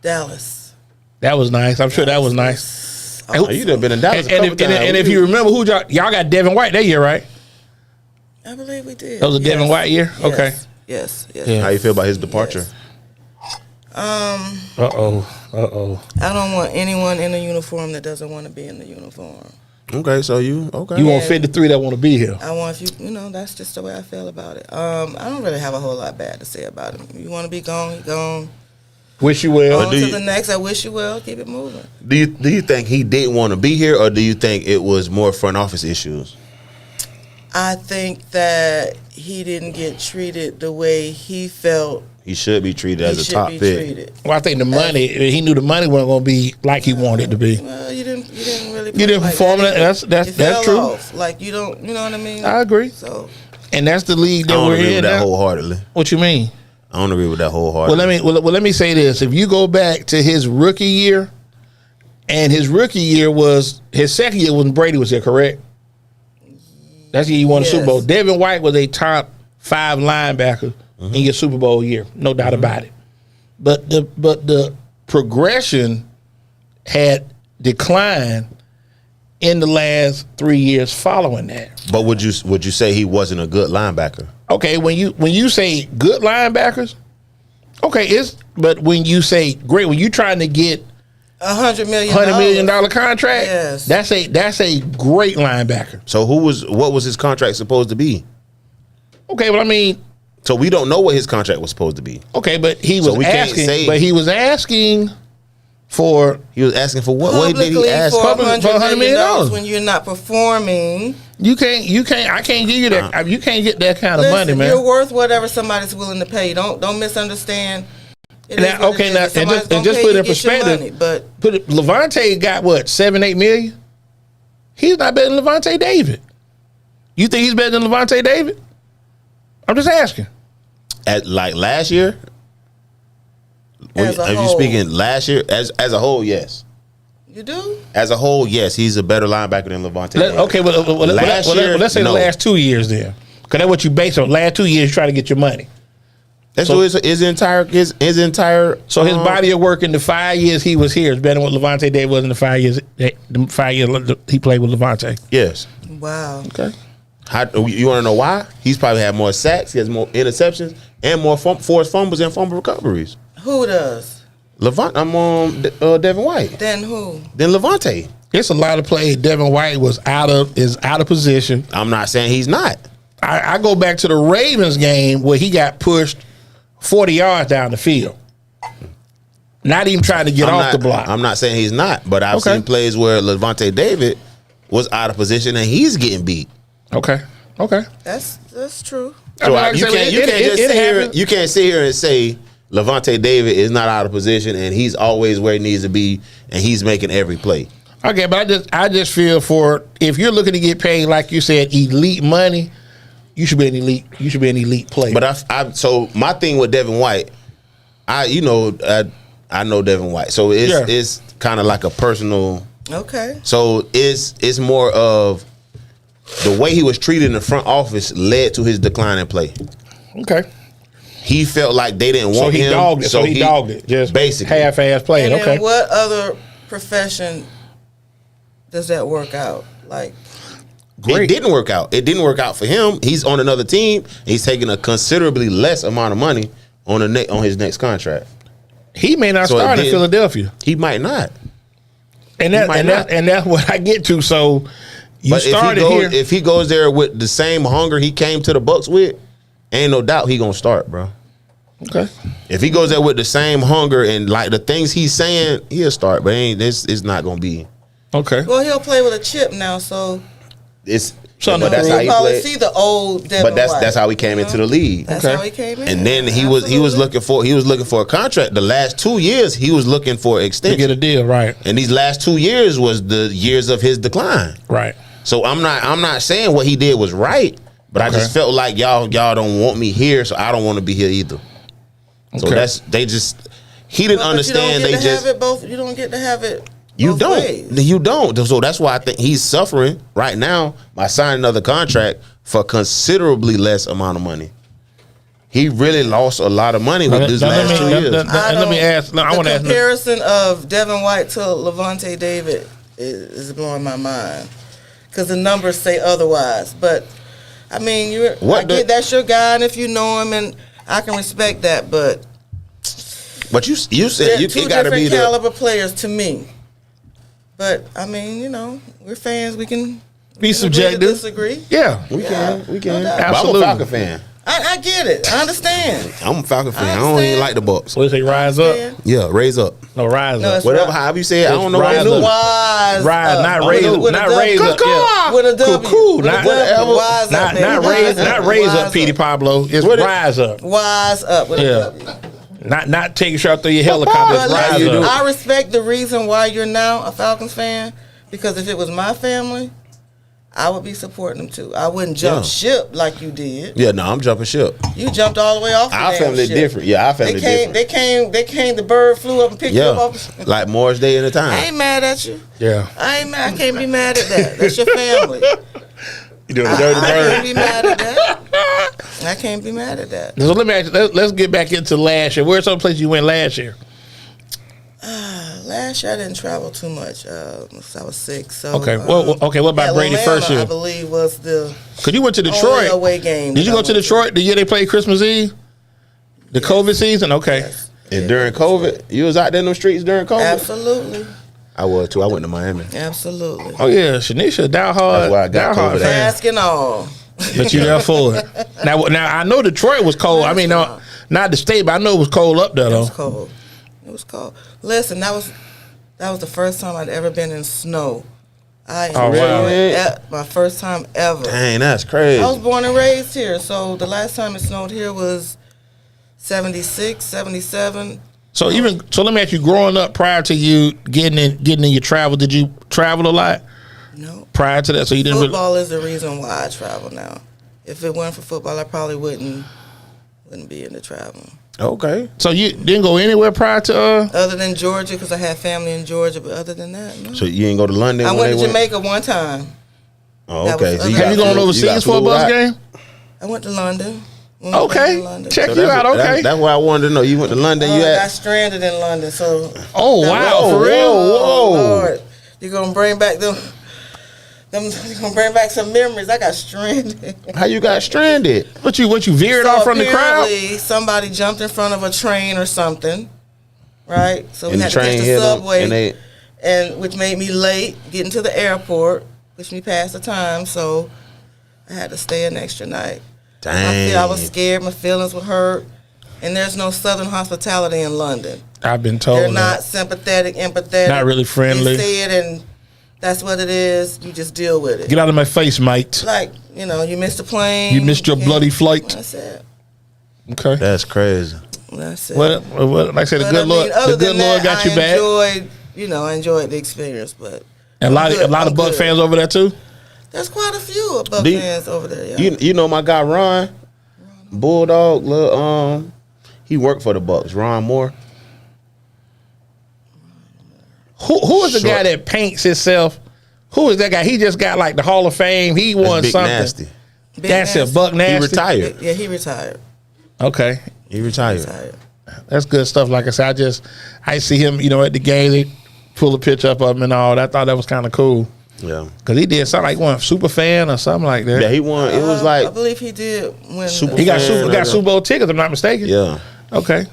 Dallas. That was nice. I'm sure that was nice. Oh, you done been in Dallas a couple times. And if you remember who y'all got Devin White that year, right? I believe we did. That was a Devin White year? Yes. Okay. Yes. Yeah. How you feel about his departure? Uh-oh. I don't want anyone in a uniform that doesn't want to be in the uniform. Okay, so you okay? You want 53 that want to be here. I want that's just the way I feel about it. I don't really have a whole lot bad to say about him. You want to be gone, you gone. Wish you well. On do to you- the next. I wish you well. Keep it moving. Do you think he didn't want to be here, or do you think it was more front office issues? I think that he didn't get treated the way he felt He should be treated as a top pick. treated. Well, I think the money. He knew the money wasn't going to be like he wanted it to be. Well, you didn't really. You didn't like perform that. That's true. Off. Like you don't. You know what I mean? I agree. So, And that's the league I that don't we're agree in with that now. wholeheartedly. What you mean? I don't agree with that wholeheartedly. Let me say this. If you go back to his rookie year, and his rookie year was his second year when Brady was there, correct? That's the year you won the Super Bowl. Yes. Devin White was a top 5 linebacker in your Super Bowl year, no doubt about it. But the progression had declined in the last 3 years following that. But would you say he wasn't a good linebacker? Okay, when you say good linebackers, okay, but when you say great, when you trying to get $100 million. $100 million contract, Yes. that's a great linebacker. So what was his contract supposed to be? Okay, but I mean, So we don't know what his contract was supposed to be. okay, but he So was we can't asking. say- But he was asking for. He was asking for what? What did Publicly he ask? for Public- for $100 million $100 when you're not performing. You can't. I can't give you that. You can't get that kind of Listen, money, man. you're worth whatever somebody's willing to pay. Don't misunderstand. It Now, is what okay, it now, is. and Somebody's just gonna put pay it in you, get your perspective. money, but Levante got what, 7-8 million? He's not better than Levante David. You think he's better than Levante David? I'm just asking. Like last year? As a Are you whole. speaking last year? As a whole, yes. you do. As a whole, yes. He's a better linebacker than Levante. Okay, let's say no. the last 2 years then, because that's what you base on. Last 2 years, you try to get your money. That's So- his entire. So his body of work in the 5 years he was here is better than what Levante David was in the 5 years. The 5 years he played with Levante. Yes. Wow. Okay. You want to know why? He's probably had more sacks. He has more interceptions and more forced fumbles and fumble recoveries. Who does? I'm on Devin White. Then who? Then Levante. It's a lot of plays. Devin White is out of position. I'm not saying he's not. I go back to the Ravens game where he got pushed 40 yards down the field. Not even trying to get off the block. I'm not saying he's not, but I've Okay. seen plays where Levante David was out of position and he's getting beat. Okay. That's true. So I mean, you like I said, can't just it sit here. happens. You can't sit here and say Levante David is not out of position and he's always where he needs to be and he's making every play. Okay, but I just feel for if you're looking to get paid, like you said, elite money, you should be an elite player. But so my thing with Devin White, I know Devin White, so it's kind of like a personal. Okay. So it's more of the way he was treated in the front office led to his decline in play. Okay. He felt like they didn't want him. So he dogged it. Just basically half-ass playing. And Okay. in what other profession does that work out? Like, It didn't work out. It didn't work out for him. He's on another team. He's taking a considerably less amount of money on his next contract. He may not So it start in did- Philadelphia. He might not. And might not. that's what I get to. So you But started here. if he goes there with the same hunger he came to the Bucs with, ain't no doubt he gonna start, bro. Okay. If he goes there with the same hunger and like the things he's saying, he'll start. But it's not gonna be. Okay. well, he'll play with a chip now, so It's Something but that's to how prove. he probably played. see the old Devin But that's White, how he came you into know? the league. That's Okay. how he came in. And then he was Absolutely. looking for a contract. The last 2 years he was looking for To extension. get a deal, right? And these last 2 years was the years of his decline. Right. So I'm not saying what he did was right, but I just Okay. felt like y'all don't want me here, so I don't want to be here either. So Okay. he didn't But understand. You don't get to have it both. You don't get to have it. You both don't. ways. You don't. So that's why I think he's suffering right now by signing another contract for considerably less amount of money. He really lost a lot of money with these last 2 years. Let me ask. I want to The ask. comparison of Devin White to Levante David is blowing my mind because the numbers say otherwise. But I mean, that's your guy, and if you know him, and I can respect that. But But you said they're you two got to be different the. caliber players to me. But I mean, we're fans. We can Be agree to subjective. disagree. Yeah. We can. No doubt. But I'm Absolutely. a Falcon fan. I get it. I understand. I'm a Falcon fan. I don't even like the Bucs. What do you say? Rise up? Yeah, raise up. No, rise No, up. it's Whatever, however you say it. I don't know what rise it up. is. Wise Rise, up. not With raise a- up. with a Not W. raise up. Yeah. With a W. Cool. With a Not W. whatever. Wise up, Not baby. raise, not raise up, Wise Petey Pablo. It's What it- rise up. Wise up with a Yeah. W. Not take a shot through your helicopter. It's But rise listen, up. I respect the reason why you're now a Falcons fan, because if it was my family, I would be supporting them too. I wouldn't jump ship like you did. Yeah, no, I'm jumping ship. You jumped all the way off. Our the damn family ship. different. Yeah, our family different. They came. The bird flew up and picked you Yeah, up off. like Morris Day in the I time. ain't mad at you. Yeah. I ain't mad. I can't be mad at that. That's your family. You doing a I dirty can't bird. be mad at that. I can't be mad at that. So let me ask you, let's get back into last year. Where's some place you went last year? Last year I didn't travel too much. 'Cause I was sick. So Okay. What about Brady Atlanta, first year? I believe was the Because you went to only Detroit. away game. Did you that go I to went Detroit the year they played Christmas Eve? The COVID season? Okay. Yes. And during COVID, you was out there in the streets during COVID? Absolutely. I was too. I went to Miami. Absolutely. Oh yeah, Shawnesia, die hard. That's why I got die hard COVID. fan. Mask and all. But you there for it. Now I know Detroit was cold. I mean, no, not the state, but I know it was cold up there It though. was cold. It was cold. Listen, that was the first time I'd ever been in snow. I Oh, enjoyed wow. it. My first time ever. Dang, that's crazy. I was born and raised here, so the last time it snowed here was 76, 77. So let me ask you, growing up prior to you getting in your travel, did you travel a lot No. prior to that? So you didn't really, Football is the reason why I travel now. If it weren't for football, I probably wouldn't be into traveling. Okay. so you didn't go anywhere prior to Other than Georgia, because I had family in Georgia, but other than that, no. So you ain't go to London I when went they to Jamaica one time. Oh, That okay. was- So Have have you got gone flew- overseas got for a flew Bucs out? game? I went to London. When we Okay. went to London. Check So you that's- out, okay. That's why I wanted to know. You went to London. Oh, You I got had stranded in London, so. Oh wow, Whoa, for real? whoa. Lord, you're gonna bring back them. You're gonna bring back some memories. I got stranded. how you got stranded? What you veered off from the crowd? apparently somebody jumped in front of a train or something, right? So we And the had to catch train the hit 'em, subway, and they and which made me late getting to the airport, pushed me past the time. So I had to stay an extra night. I was dang. scared. My feelings were hurt. And there's no Southern hospitality in London. I've been told They're that. not sympathetic, empathetic. Not really friendly. You say it, and that's what it is. You just deal with it. Get out of my face, mate. Like, you missed a plane. You missed your bloody flight. That's it. Okay. That's crazy. That's it. Well, like I said, the But good I mean, Lord, other the good than Lord that, got you I back. I enjoyed the experience, but And a I'm lot of Bucs good. fans over there too. There's quite a few Bucs Do you- fans over there. Yeah. You know my guy Ron, Bulldog. He worked for the Bucs. Ron Moore. Who is the Short. guy that paints himself? Who is that guy? He just got like the Hall of Fame. He That's won Big something. Nasty. Big That's it, Nasty. Buck Nasty. He retired. Yeah, he retired. Okay, He retired. that's good stuff. Like I said, I see him, at the game. They pull a picture up of him and all. I thought that was kind of cool Yeah. because he did something like one super fan or something like that. Yeah, he won. It was I like believe he did when Super he got fan, like Super Bowl tickets. If I'm not mistaken. yeah. Okay.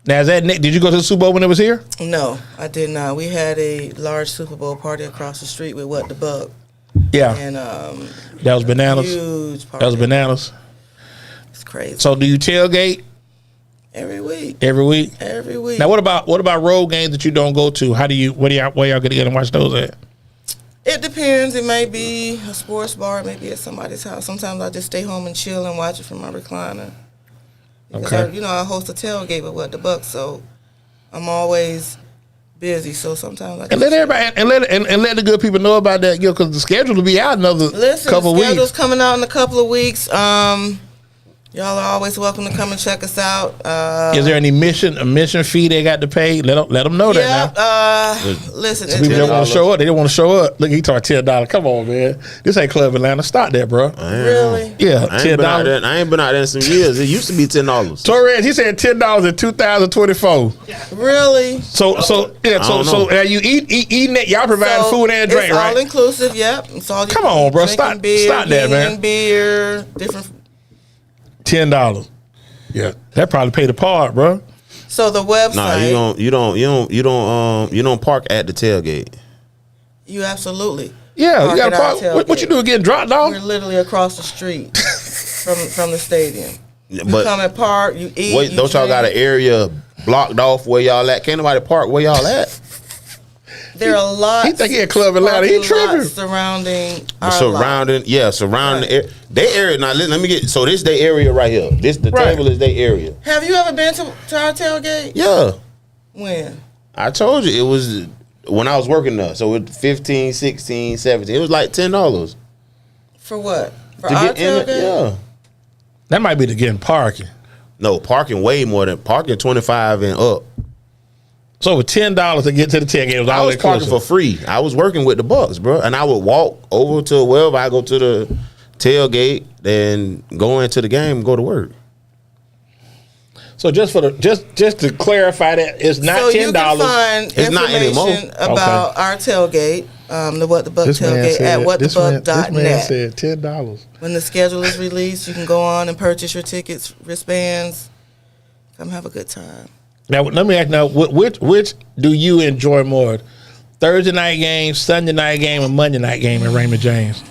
Now is that Nick? Did you go to the Super Bowl when it was here? No, I did not. We had a large Super Bowl party across the street with What the Buck, Yeah, and that was bananas. huge party. That was bananas. It's crazy. So do you tailgate Every week. every week? Every week. Now what about road games that you don't go to? Where y'all gonna get and watch those at? It depends. It may be a sports bar. It may be at somebody's house. Sometimes I just stay home and chill and watch it from my recliner. Because Okay. I host a tailgate with What the Bucks, so I'm always busy. So sometimes I And let everybody and let the good people know about that, because the schedule will be out another couple the schedule's weeks. coming out in a couple of weeks. Y'all are always welcome to come and check us out. Is there any a mission fee they got to pay? Let them know that now. Listen, People don't want to show up. They don't want to show up. Look, he talking $10. Come on, man. This ain't Club Atlanta. Stop that, bro. really? Yeah, I ain't been out there. $10. I ain't been out there in some years. It used to be $10. Torres, he said $10 in 2024. Really? So don't know. you eating that? Y'all providing So, food and drink, it's right? all inclusive. Yep. It's all Come on, bro. drinking Stop beer, that, man. eating beer, different. $10. Yeah, that probably paid the part, bro. So the website. Nah, you don't park at the tailgate. You absolutely. Yeah, you got Park to at our park. What you tailgate. do? Getting dropped off? We're literally across the street from the stadium. But come and park, you eat. wait, you don't y'all drink. got an area blocked off where y'all at? Can't nobody park where y'all at? There are lots. He think he a club Atlanta. He parking lots tripping. surrounding our Surrounding, lot. yeah, surrounding Right. their area. Now let me get. So this their area right here. This the Right. table is their area. Have you ever been to our tailgate? Yeah, When? I told you it was when I was working there. So it 15, 16, 17. It was like $10 For what? For to our get in. tailgate? Yeah. That might be to getting parking. No, parking way more than parking 25 and up. So with $10 to get to the tailgate, it was I all was parking for free. I was working with the Bucs, bro, and I would walk over to wherever I go to the tailgate, then go into the game, and go to work. So just for the just to clarify that it's not So you $10. can find It's not anymore. information about our tailgate, the What the Buck This man tailgate at this man whatthebuck.net. said $10. When the schedule is released, you can go on and purchase your tickets, wristbands. Come have a good time. Now let me ask now, which do you enjoy more? Thursday night game, Sunday night game, or Monday night game at Raymond James?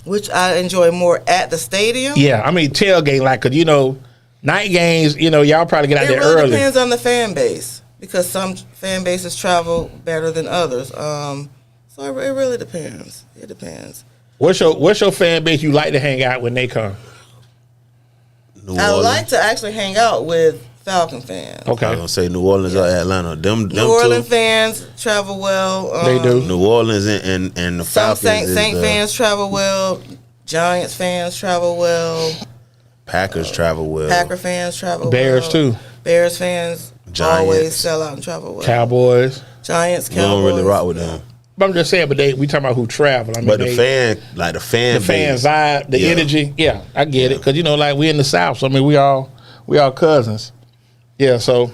Which I enjoy more at the stadium. Yeah, I mean tailgate, like, cause night games, y'all probably get out It there really early. depends on the fan base because some fan bases travel better than others. So it really depends. It depends. What's your fan base you like to hang out when they come? New I Orleans. like to actually hang out with Falcon fans. I Okay, was gonna say New Orleans or Atlanta. Them New Orleans two. fans travel well. they do. New Orleans and the Some Falcons. Saint is, fans travel well. Giants fans travel well. Packers travel well. Packer fans travel Bears well. too. Bears fans Giants. always sell out and travel well. Cowboys. Giants, We Cowboys. don't really rock with them. But I'm just saying, but we talking about who travel. I mean, But the fan the fan base. vibe, the Yeah. energy. Yeah, I get it. Cause like we in the South, so I mean we all cousins. Yeah, so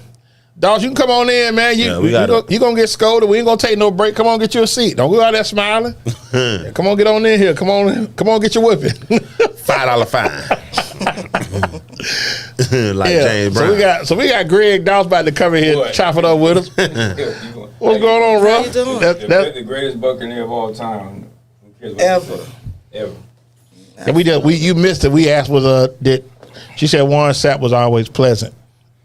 dogs, you can come on in, man. Yeah, we got it. You gonna get scolded. We ain't gonna take no break. Come on, get you a seat. Don't go out there smiling. Yeah, come on, get on in here. Come on, get your whipping. $5 fine. Like James Brown. So we got Greg Dawes about to come in here, What? chop it up with us. What's going on, How Ruff? you doing? The greatest Buccaneer of all time. Who cares what Ever. you say? Ever. And you missed it. We asked she said Warren Sapp was always pleasant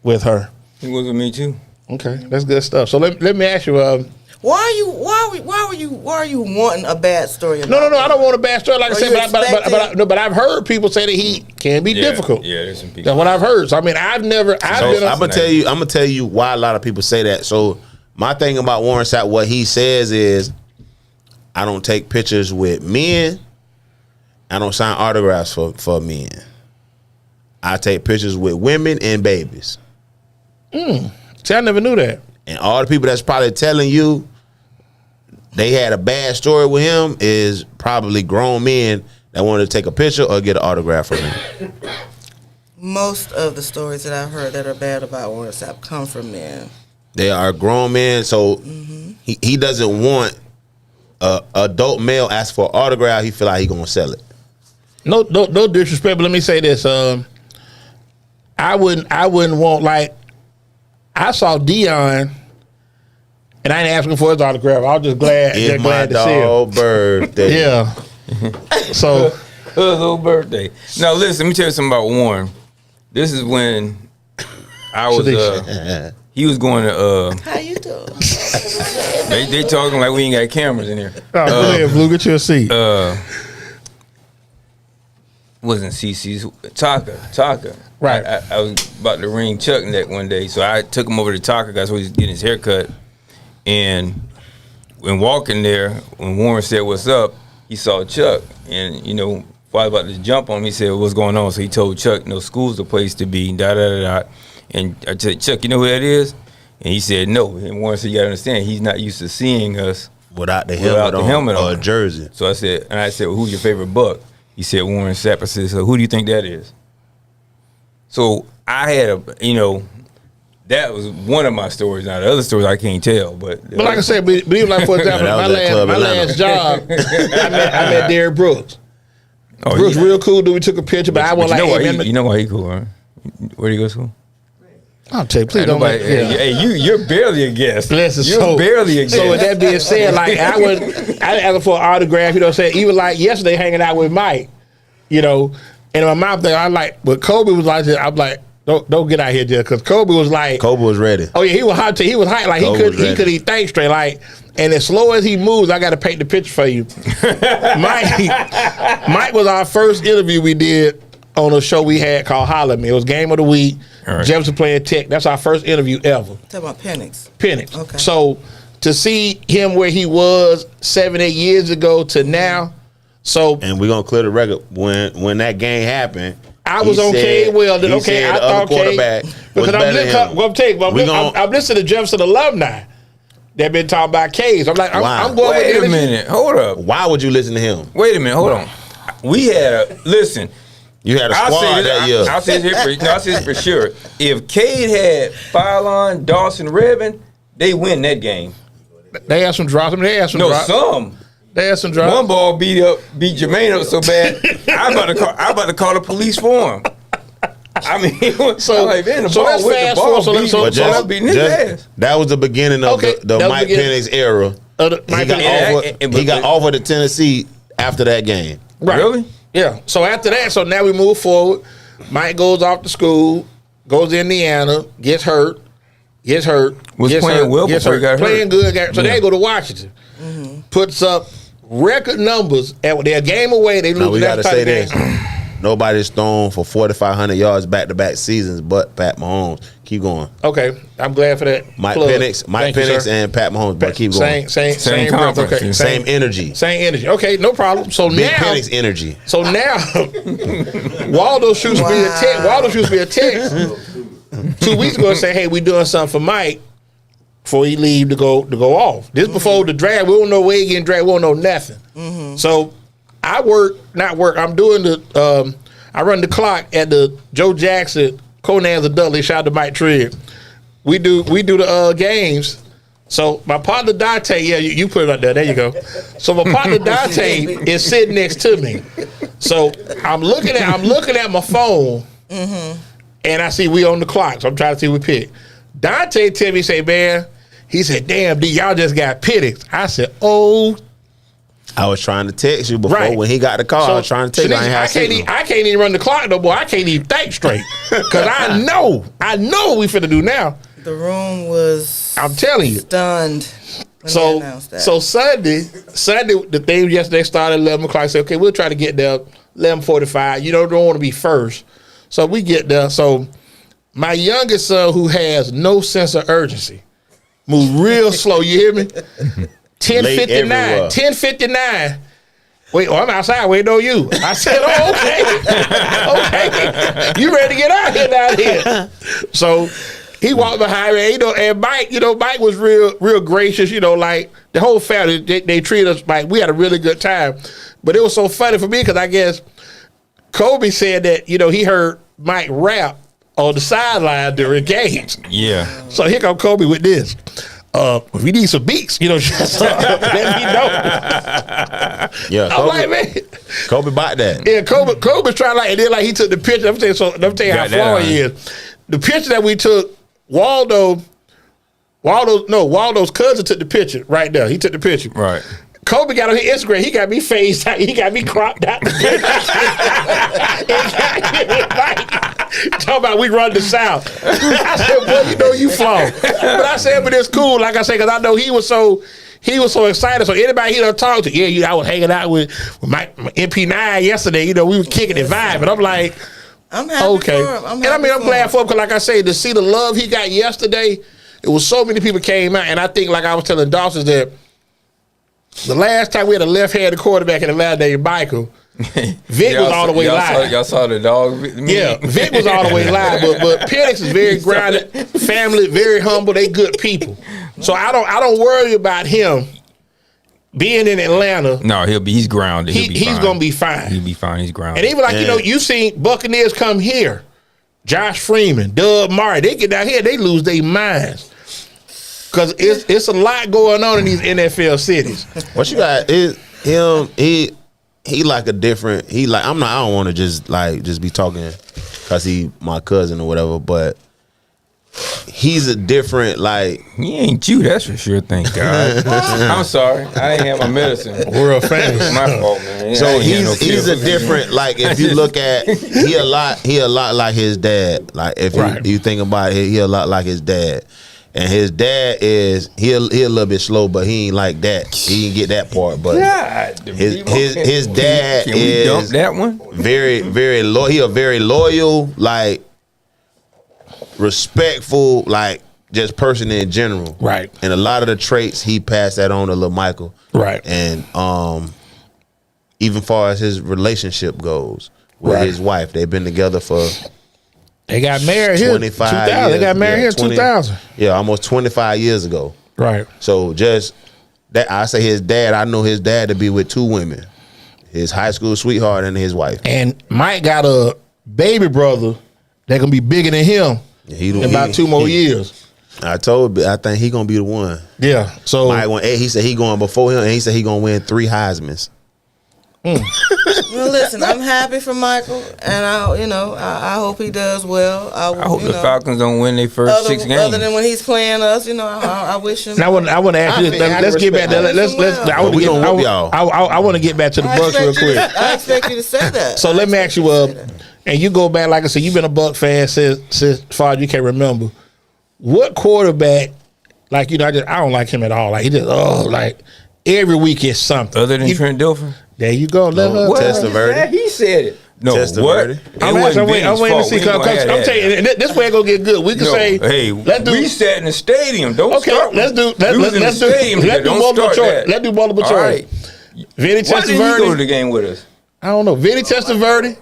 with her. He was with me too. Okay, that's good stuff. So let me ask you. Why are you wanting a bad story? No. I don't want a bad story. Like I Are said, you but I've heard people say that he can be difficult. Yeah, there's some people. That's what I've heard. So I mean, I've So been. I'm gonna tell you why a lot of people say that. So my thing about Warren Sapp, what he says is, I don't take pictures with men. I don't sign autographs for men. I take pictures with women and babies. See, I never knew that. And all the people that's probably telling you they had a bad story with him is probably grown men that wanted to take a picture or get an autograph from him. Most of the stories that I've heard that are bad about Warren Sapp come from men. They are grown men, so he doesn't want a adult male ask for an autograph. He feel like he gonna sell it. No disrespect, but let me say this. I wouldn't want, like, I saw Dion and I ain't asking for his autograph. I was just glad It's my glad to see him. dog birthday. Yeah. So His little birthday. Now listen, let me tell you something about Warren. This is when I was he was going to How you doing? they talking like we ain't got cameras in here. go ahead, Blue, get you a seat. Wasn't CC's Taka. Right. I was about to ring Chuck neck one day, so I took him over to Taka. That's where he's getting his haircut. And when walking there, when Warren said what's up, he saw Chuck, and before I was about to jump on him, he said what's going on. So he told Chuck, school's the place to be. And I said, Chuck, you know who that is? And he said no. And Warren said, you gotta understand, he's not used to seeing us without the helmet on or a jersey. So I said, well, who's your favorite Buck? He said Warren Sapp. I said, so who do you think that is? So I had that was one of my stories. Now the other stories I can't tell, but like I said, believe like, for example, That was at Club my Atlanta. last job, I met Derrick Brooks. oh, Brooks yeah. real cool dude. We took a picture, but I was like, you know why he cool, huh? Where do you go to school? I'll tell you, please don't Nobody, make hey, you're barely a guest. Listen, You're barely a guest. So with that being said, like I asked for an autograph, saying, even like yesterday hanging out with Mike, And in my mouth there, I like, but Kobe was like, I'm like, don't get out here, just because Kobe was like, Kobe was ready. oh yeah, he was hot. He was hot. Like Kobe was he ready. could eat things straight. Like, and as slow as he moves, I got to paint the picture for you. Mike was our first interview we did on a show we had called Holler at Me. It was Game of the Week. Right. Jefferson playing Tech. That's our first interview ever. Talk about Penix. Penix. Okay. So to see him where he was 7-8 years ago to now, so And we're gonna clear the record when that game happened. I was he on said- Cade Weldon. he Okay, said I the other thought Cade quarterback was because I'm better than him. I'm listening to Jefferson alumni that been talking about Cade. So I'm like, Wow. I'm going Wait with a minute. Hold up. Why would you listen to him? Wait a minute. Hold on. We had listen. You had a squad that year. I'll say this for sure. If Cade had Phylon, Dawson, Revin, they win that game. They had some drops. I mean, they had some No, drops. some. They had some drops. One ball beat Jermaine up so bad. I'm about to call the police for him. I mean, So- I'm like, man, the so ball let's with the fast ball forward. So beat, let's- But so ball beating his ass. that was the beginning of Okay, the that was Mike the beginning. Penix era. Mike He got Penix. offered. He got offered to Tennessee after that game. Right. Really? Yeah. So after that, so now we move forward. Mike goes off to school, goes to Indiana, gets hurt. Was gets playing well gets before he got hurt. Playing good. So Yeah. they go to Washington. Puts up record numbers. And their game away, they lose. Now we the got to next say game. this: nobody's thrown for 4,500 yards back-to-back seasons, but Pat Mahomes. Keep going. Okay. I'm glad for that. Mike plug. Penix, Thank you, sir. and Pat Mahomes. But keep going. Same conference, Okay. yeah. Same energy. Same energy. Okay, no problem. So Big now, Penix energy. so now, Waldo shoots me a text. Waldo shoots me a text 2 weeks ago and say, "Hey, we doing something for Mike before he leave to go off." This before the draft. We don't know where he getting drafted. We don't know nothing. So I I'm doing the. I run the clock at the Joe Jackson, Conan's of Dudley. Shout out to Mike Trigg. We do the games. So my partner Dante, yeah, you put it up there. There you go. So my partner Dante is sitting next to me. So I'm looking at my phone, and I see we on the clock. So I'm trying to see what we pick. Dante tell me, say, man, he said, "Damn, D, y'all just got Penix." I said, "Oh." I was trying to text you before Right. when he got the call. I was trying to text you. I can't even run the clock no more. I can't even think straight because I know what we finna do now. The room was I'm telling you. stunned when they So announced that. so Sunday, the thing yesterday started at 11 o'clock. I said, okay, we'll try to get there 11:45. You don't want to be first. So we get there. So my youngest son, who has no sense of urgency, moved real slow. You hear me? 10:59. everywhere. 10:59. Wait, I'm outside waiting on you. I said, oh, okay. Okay. You ready to get out here down here. So he walked behind me, and Mike, Mike was real gracious, like the whole family, they treated us like we had a really good time. But it was so funny for me because I guess Kobe said that, he heard Mike rap on the sideline during games. Yeah. So here come Kobe with this. If we need some beats, just let me know. Yeah, I'm like, man. Kobe bought that. Yeah, Kobe's trying and then he took the picture. Let me tell you how Got that flawed on. he is. The picture that we took, Waldo's cousin took the picture right there. He took the picture. Right. Kobe got on his Instagram. He got me phased out. He got me cropped out. Talking about we run the South. I said, boy, you flawed. But I said, but it's cool. Like I said, because I know he was so excited. So anybody he done talked to, I was hanging out with my MP9 yesterday. We was kicking it vibe. And I'm like, I'm happy okay. for him. I'm glad for him because, like I say, to see the love he got yesterday, it was so many people came out. And I think, like I was telling Dawson, that the last time we had a left-handed quarterback in Atlanta named Michael, Vic was all the way live. Y'all saw the dog? Yeah, Vic was all the way live, but Penix is very grounded, family, very humble. They good people, so I don't worry about him being in Atlanta. No, he's grounded. He's gonna be fine. He'll be fine. He's grounded. And even like you've seen Buccaneers come here, Josh Freeman, Doug Martin. They get down here, they lose their minds because it's a lot going on in these NFL cities. What you got is him. He like a different. I don't want to just be talking because he my cousin or whatever. But he's a different like. He ain't you, that's for sure. Thank God. I'm sorry, I ain't have my medicine. World famous. My fault, man. So I ain't had no he's a pills. different like if you look at he a lot like his dad. Like if you think about it, he a lot like his dad. And his dad is he a little bit slow, but he ain't like that. He didn't get that part. But his dad can we dump is that one? very loyal. He a very loyal, like respectful, like just person in general. Right. And a lot of the traits he passed that on to little Michael. Right. And even far as his relationship goes with his wife, they've been together for. They got married here 25 2000. years. They got married here 20 2000. Yeah, almost 25 years ago. Right. So just that, I say his dad. I know his dad to be with two women, his high school sweetheart and his wife. And Mike got a baby brother that gonna be bigger than him in about 2 more years. I think he gonna be the one. Yeah. So Mike, he said he going before him, and he said he gonna win 3 Heismans. Well, listen, I'm happy for Michael, and I hope he does well. I hope the Falcons don't win their first 6 games. Other than when he's playing us, I wish him. now I want to ask you. Let's get back. I want to get back to the Bucs real quick. I expect you to say that. So let me ask you. And you go back, like I said, you've been a Buck fan since far as you can remember. What quarterback, like I don't like him at all. Like he just like every week is something. Other than Trent Dilfer. There you go. Let her Testaverde. He said it. No, Testaverde. I'm waiting to see. I'm telling you, this way it gonna get good. We can say, hey, we sat in the stadium. Don't start. Let's do multiple choice. Let's do multiple choice. Right. Vinny Why didn't he go to Testaverde. the game with us? I don't know. Vinny Testaverde,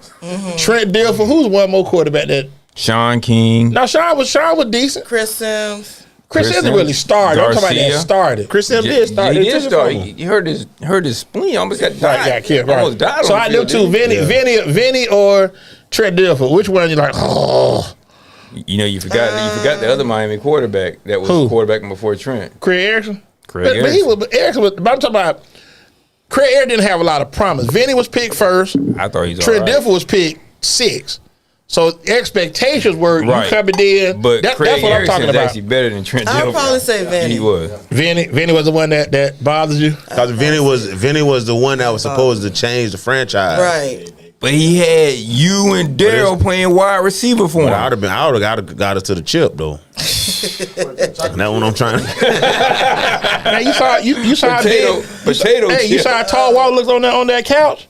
Trent Dilfer. Who's one more quarterback that? Sean King. No, Sean was decent. Chris Sims. Chris Sims really started. I'm talking about that started. Chris Sims did start. He did start. He hurt his spleen. Almost got died. Almost died. So I knew two, Vinny or Trent Dilfer. Which one you like? Oh, you forgot the other Miami quarterback that was quarterbacking before Trent. Craig Erickson. Erickson was. But I'm talking about Craig Erickson didn't have a lot of promise. Vinny was picked first. I thought he's Trent all right. Dilfer was picked 6th. So expectations were you coming in. But that's Craig what I'm talking Erickson's about. actually better than Trent Dilfer. I'll probably say Vinny. He was. Vinny was the one that bothers you. Because Vinny was the one that was supposed to change the franchise. Right. But he had you and Daryl playing wide receiver for him. I would have got us to the chip though. That's what I'm trying to. Now you saw potato. You saw how tall Wall looked on that couch.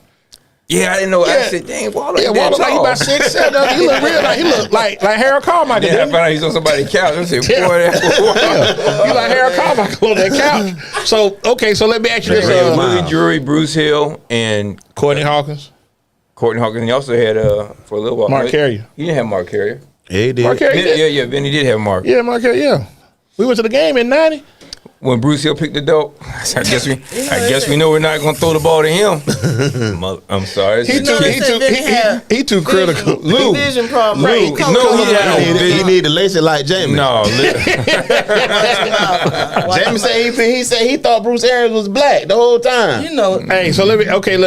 Yeah, I didn't know. Yeah. I said, "Dang, Waller, Yeah, Waller like he about 6'7". He look real like he look like Harold Carmichael. Yeah, I found out he's on somebody's couch. I said, "Boy, he like Harold Carmichael on that couch." So let me ask you this: Louis Drury, Bruce Hill, and Courtney Hawkins. He also had for a little while Mark Carrier. He didn't have Mark Carrier. Yeah, he did. Mark Carrier. Yeah. Benny did have Mark. Yeah, Mark Carrier. Yeah, we went to the game in '90. When Bruce Hill picked the dope, I guess we know we're not gonna throw the ball to him. I'm sorry. He too critical. Lou, vision problem. Lou, He need to lace it like Jamie. No, Jamie said he thought Bruce Arians was black the whole time. Hey, so let me. He said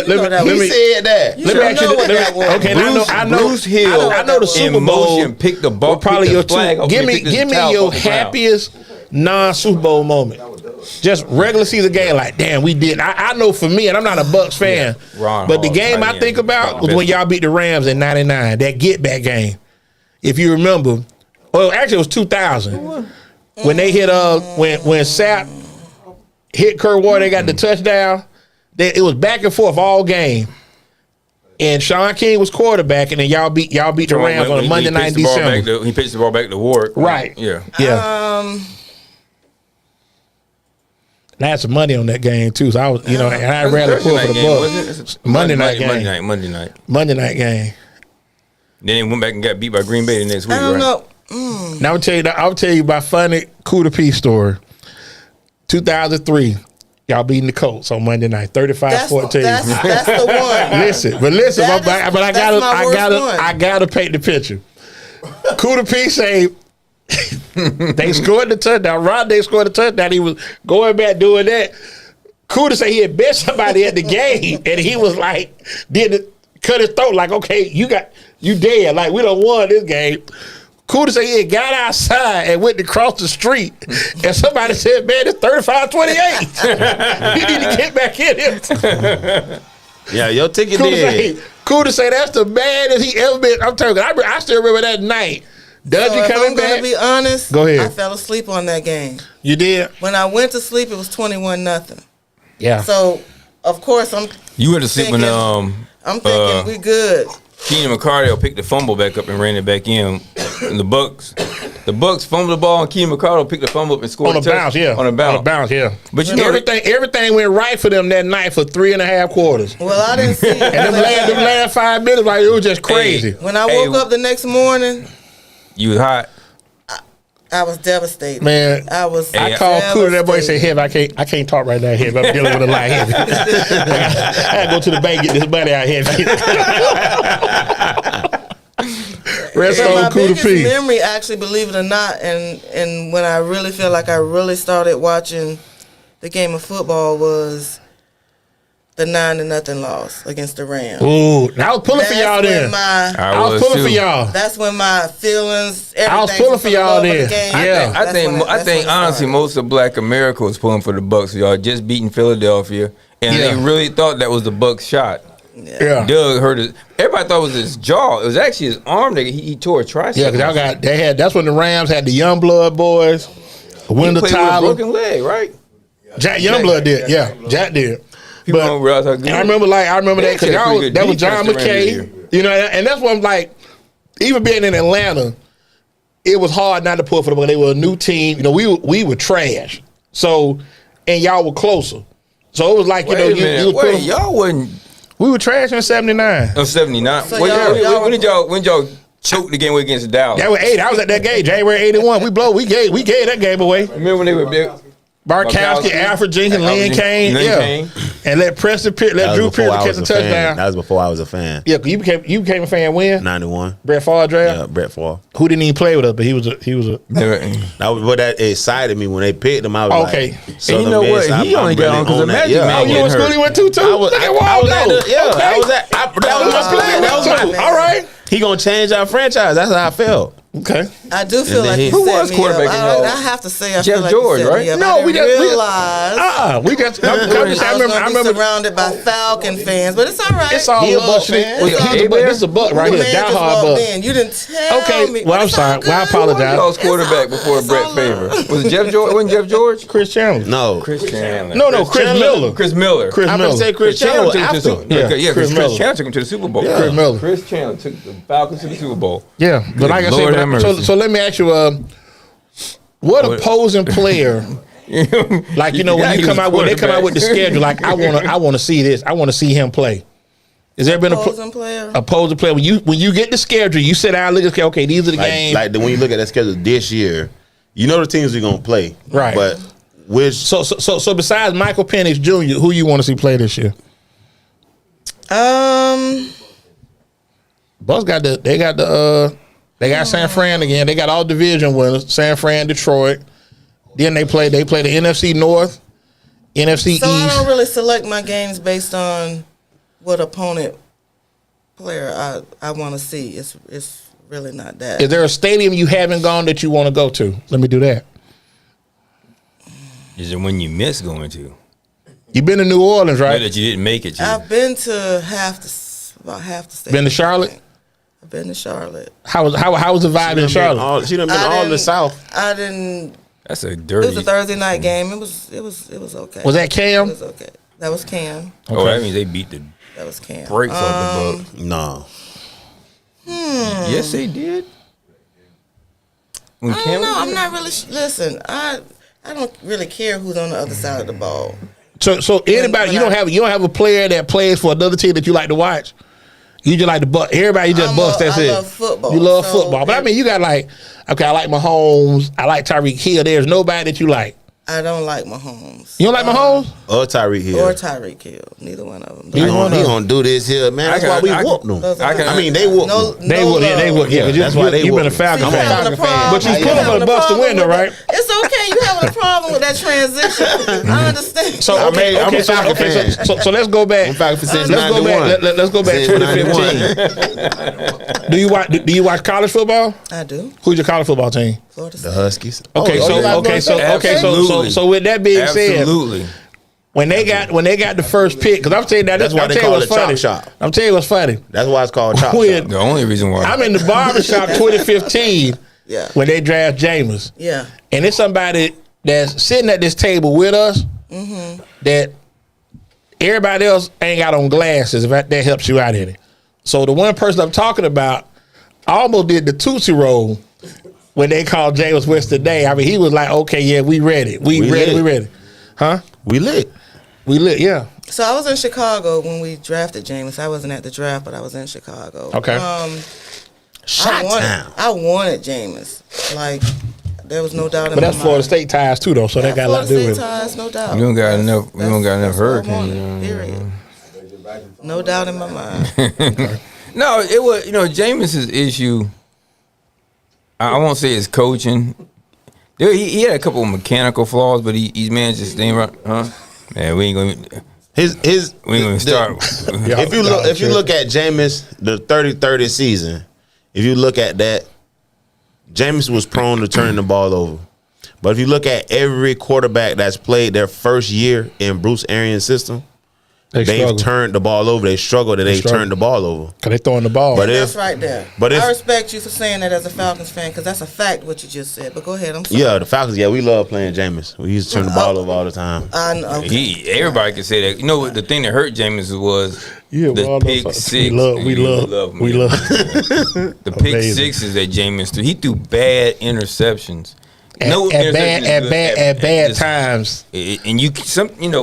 that. Let me ask you. Okay, I know. Bruce Hill. I know the Super Bowl. Picked the ball. Probably your two. Give me your happiest non-Super Bowl moment. Just regular season game, like damn, we did. I know for me, and I'm not a Bucs fan, but the game I think about was when y'all beat the Rams in '99. That get back game, if you remember. Well, actually, it was 2000 when they hit when Sapp hit Kurt Warner. They got the touchdown. It was back and forth all game. And Sean King was quarterback, and then y'all beat the Rams on a Monday night in December. He pitched the ball back to Ward. Right. Yeah. I had some money on that game too, so I was, and I rather pull for the Bucs. Monday night game. Monday night game. Then they went back and got beat by Green Bay the next week. I don't know. Now I'll tell you my funny Kuda P story. 2003, y'all beating the Colts on Monday night, 35-14. That's the one. Listen, I gotta paint the picture. Kuda P say. They scored the touchdown. Rondé scored the touchdown. He was going back doing that. Kuda said he had bet somebody at the game, and he was like, cut his throat. Like, okay, you dead. Like, we don't won this game. Cooter said he had got outside and went to cross the street, and somebody said, "Man, it's 35-28. You need to get back in here." Yeah, your ticket did. Cooter say that's the baddest he ever been. I'm telling you, I still remember that night. Dudley So if coming I'm back. gonna be honest, Go ahead. I fell asleep on that game. You did? When I went to sleep, it was 21-0. Yeah. So of course You went to sleep when I'm thinking we good. Keenan McCardell picked the fumble back up and ran it back in. And the Bucs fumbled the ball, and Keenan McCardell picked the fumble up and scored on a bounce, yeah. On a bounce. On a bounce, yeah. But you know everything went right for them that night for 3.5 quarters. Well, I didn't see it. And them last 5 minutes, like, it was just crazy. When I woke up the next morning, you was hot. I was devastated. Man, I called Cooter. That boy said, "Heavy, I can't talk right now, Heavy. I'm dealing with a lot, Heavy. I gotta go to the bank and get this money out, Heavy." Rest on my Cooter biggest P. memory, actually, believe it or not, and when I really feel like I really started watching the game of football was the 9-0 loss against the Rams. Ooh, I was pulling for y'all then. I was pulling for y'all. That's when my feelings. I was pulling for y'all then. Yeah, I think honestly, most of Black America was pulling for the Bucs. Y'all just beating Philadelphia, and they really thought that was the Bucs' shot. Yeah. Doug hurt it. Everybody thought it was his jaw. It was actually his arm that he tore a tricep. Yeah, because that's when the Rams had the Youngblood boys, Wendell Tyler, with a broken leg, right? Jack Youngblood did. Yeah, Jack did. People don't realize how good. I remember that because that was John McKay. You know, and that's what I'm like. Even being in Atlanta, it was hard not to pull for them. They were a new team. You know, we were trash. So, and y'all were closer. So it was like, y'all wasn't. We were trash in '79. Oh, 79. So when did y'all choke the game away against Dallas? That was 80. I was at that game, January '81. We gave that game away. Remember when they were big? Barkowski, Alfred Jenkins, Lynn Kane, and let Drew Pierce catch a touchdown. That was before I was a fan. Yeah, you became a fan when? 91. Brett Favre draft. Yeah, Brett Favre. Who didn't even play with us, but he was a. That was what that excited me when they picked him. I was okay. Like, and you know what? He only got on because the Magic Man. You know what school he went to too? I was at that was my plan. That was my. All right. He gonna change our franchise. That's how I felt. Okay. I do feel like who was quarterback? I have to say, I Jeff feel like George, right? No, we just realized. I remember surrounded by Falcon fans, but it's all right. It's all Bucs fans. This is a Buck right here, diehard Buck. You didn't tell me. Well, I'm sorry. Well, I apologize. Who was quarterback before Brett Favre? Was it Jeff George? Wasn't Jeff George? Chris Chandler. No, Chris Chandler. No, Chris Miller. Chris Miller. I'm gonna say Chris Chandler after. Yeah, Chris Chandler took him to the Super Bowl. Chris Miller. Chris Chandler took the Falcons to the Super Bowl. Yeah, but like I said, so let me ask you, what opposing player, like when they come out with the schedule, like I want to see this, I want to see him play. Has there been opposing player? Opposing player when you get the schedule, you sit down and look at okay, these are the games. Like when you look at that schedule this year, you know the teams are gonna play, right? But which so besides Michael Penix Jr., who you want to see play this year? Bucs they got San Fran again. They got all division winners, San Fran, Detroit. Then they play the NFC North, NFC East. So I don't really select my games based on what opponent player I want to see. It's really not that. Is there a stadium you haven't gone that you want to go to? Let me do that. Is it when you miss going to? You've been to New Orleans, right? That you didn't make it. I've been to about half the state. Been to Charlotte? I've been to Charlotte. How was the vibe in Charlotte? She done been all in the South. I didn't. That's a dirty. It was a Thursday night game. It was okay. Was that Cam? It was okay. That was Cam. Okay. Oh, that means they beat the. That was Cam. Breaks off the Bucs. No. Yes, they did. I don't know. I'm not really. Listen, I don't really care who's on the other side of the ball. So anybody, you don't have a player that plays for another team that you like to watch. You just like the Bucs. Everybody just Bucs. That's it. I love football. You love football, but I mean, you got I like Mahomes. I like Tyreek Hill. There's nobody that you like. I don't like Mahomes. You don't like Mahomes or Tyreek Hill? Or Tyreek Hill. Neither one of them. He gonna do this here, man. That's why we whooped them. I mean, they whooped them. They whooped. Yeah, that's why they. You've been a Falcon fan, but you put them on the Bucs to win, though, right? It's okay. Okay, you having a problem with that transition. I understand. So I'm a Falcon fan. So let's go back. I'm Falcon since Let's go 91. back. Let's go back Since 2015. Do you watch college football? I do. Who's your college football team? Florida The State. Huskies. Okay, so with that being said, Absolutely. when they got the first pick, because I'm telling you That's why they call it Chop Shop. I'm telling you what's funny. That's why it's called Chop When- Shop. The only reason why. I'm in the barbershop 2015 Yeah. when they draft Jameis. Yeah. And it's somebody that's sitting at this table with us that everybody else ain't got on glasses, if that helps you out any. So the one person I'm talking about almost did the Tootsie Roll when they called Jameis Winston today. I mean, he was like, okay, yeah, we ready. We ready. Huh? We lit. We lit, yeah. So I was in Chicago when we drafted Jameis. I wasn't at the draft, but I was in Chicago. Okay. I wanted Jameis. Like, there was no doubt in But my that's Florida mind. State ties too, though, so that got a lot to do Florida with State it. ties, no doubt. We don't got enough. We don't got enough That's what I hurricanes. wanted, period. No doubt in my mind. No, it was Jameis's issue. I won't say it's coaching. He had a couple of mechanical flaws, but he's managed to stay right. Huh? Man, we ain't gonna. We ain't gonna start. If you look at Jameis, the 30-30 season, if you look at that, Jameis was prone to turning the ball over. But if you look at every quarterback that's played their first year in Bruce Arians' system, they've turned the ball over. They struggled and they turned the ball over. Because they throwing the ball. But That's right there. but if- I respect you for saying that as a Falcons fan, because that's a fact what you just said. But go ahead. I'm sorry. Yeah, the Falcons, we love playing Jameis. We used to turn the ball over all the time. I know. Okay. Everybody can say that. You know what? The thing that hurt Jameis was the pick six. We love. The pick Amazing. sixes that Jameis threw. He threw bad interceptions. At bad times. And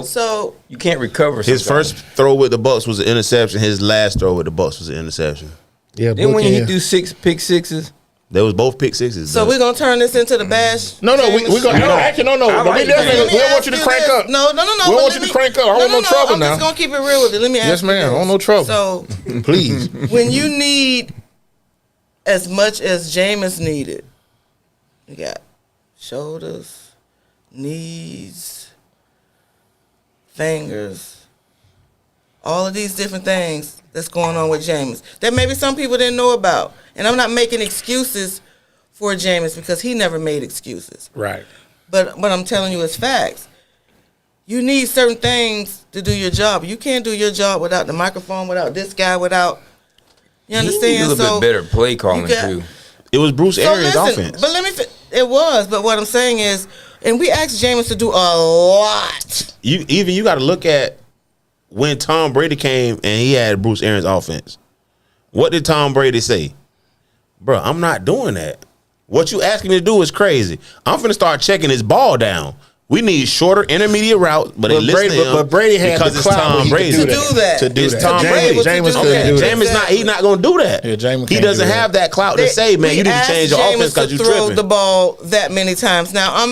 So you can't recover. His sometimes. first throw with the Bucs was an interception. His last throw with the Bucs was an interception. Yeah, Then when he bookend. threw 6 pick sixes. They was both pick sixes. So we're gonna turn this into the bash. No, we gonna actually no. I like We definitely we don't want you to crank up. No. We don't want you to crank up. I don't want no trouble I'm now. just gonna keep it real with it. Let me ask Yes, you ma'am. I this. don't no trouble. So Please. when you need as much as Jameis needed, you got shoulders, knees, fingers, all of these different things that's going on with Jameis that maybe some people didn't know about. And I'm not making excuses for Jameis because he never made excuses. Right. But what I'm telling you is facts. You need certain things to do your job. You can't do your job without the microphone, without this guy, without. You understand? He needs a little bit better play calling too. It was Bruce Arians' listen, offense. But it was. But what I'm saying is, and we asked Jameis to do a lot. You got to look at when Tom Brady came and he had Bruce Arians' offense. What did Tom Brady say? Bro, I'm not doing that. What you asking me to do is crazy. I'm finna start checking his ball down. We need shorter intermediate routes, but Brady had because the it's clout Tom where he Brady. could do that. To do It's that. Tom Brady. Jameis couldn't Okay, do that. Jameis he's not gonna do that. Yeah, Jameis He can't doesn't do that. have that clout to say, man, you need to change your offense because you throw tripping. the ball that many times. Now,